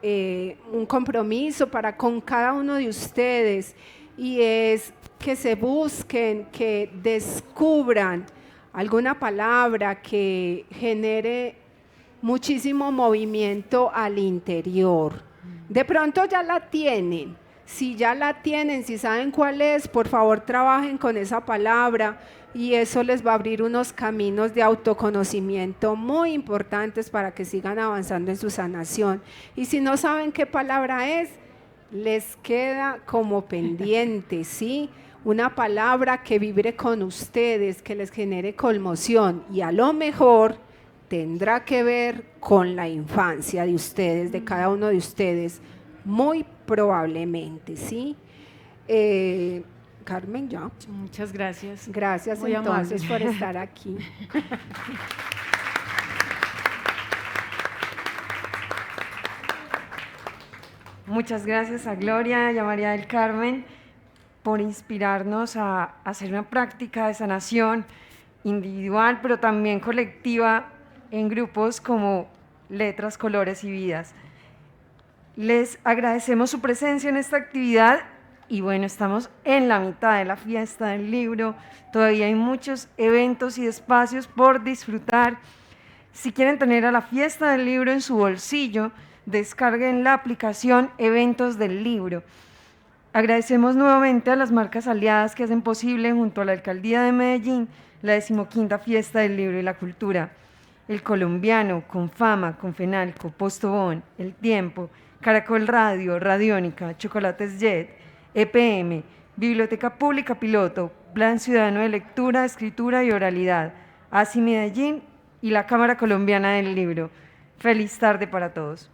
un compromiso para con cada uno de ustedes, y es que se busquen, que descubran alguna palabra que genere muchísimo movimiento al interior. De pronto ya la tienen. Si ya la tienen, si saben cuál es, por favor trabajen con esa palabra, y eso les va a abrir unos caminos de autoconocimiento muy importantes para que sigan avanzando en su sanación. Y si no saben qué palabra es, les queda como pendiente, ¿sí? Una palabra que vibre con ustedes, que les genere conmoción, y a lo mejor tendrá que ver con la infancia de ustedes, de cada uno de ustedes, muy probablemente, ¿sí? Carmen, ya. Muchas gracias. Gracias Muy entonces amable. por estar aquí. Muchas gracias a Gloria y a María del Carmen por inspirarnos a hacer una práctica de sanación individual, pero también colectiva en grupos como Letras, Colores y Vidas. Les agradecemos su presencia en esta actividad y bueno, estamos en la mitad de la fiesta del libro, todavía hay muchos eventos y espacios por disfrutar. Si quieren tener a la fiesta del libro en su bolsillo, descarguen la aplicación Eventos del Libro. Agradecemos nuevamente a las marcas aliadas que hacen posible, junto a la Alcaldía de Medellín, la 15ª Fiesta del Libro y la Cultura. El Colombiano, Confama, Confenalco, Postobón, El Tiempo, Caracol Radio, Radiónica, Chocolates Jet, EPM, Biblioteca Pública Piloto, Plan Ciudadano de Lectura, Escritura y Oralidad, ASI Medellín y la Cámara Colombiana del Libro. Feliz tarde para todos.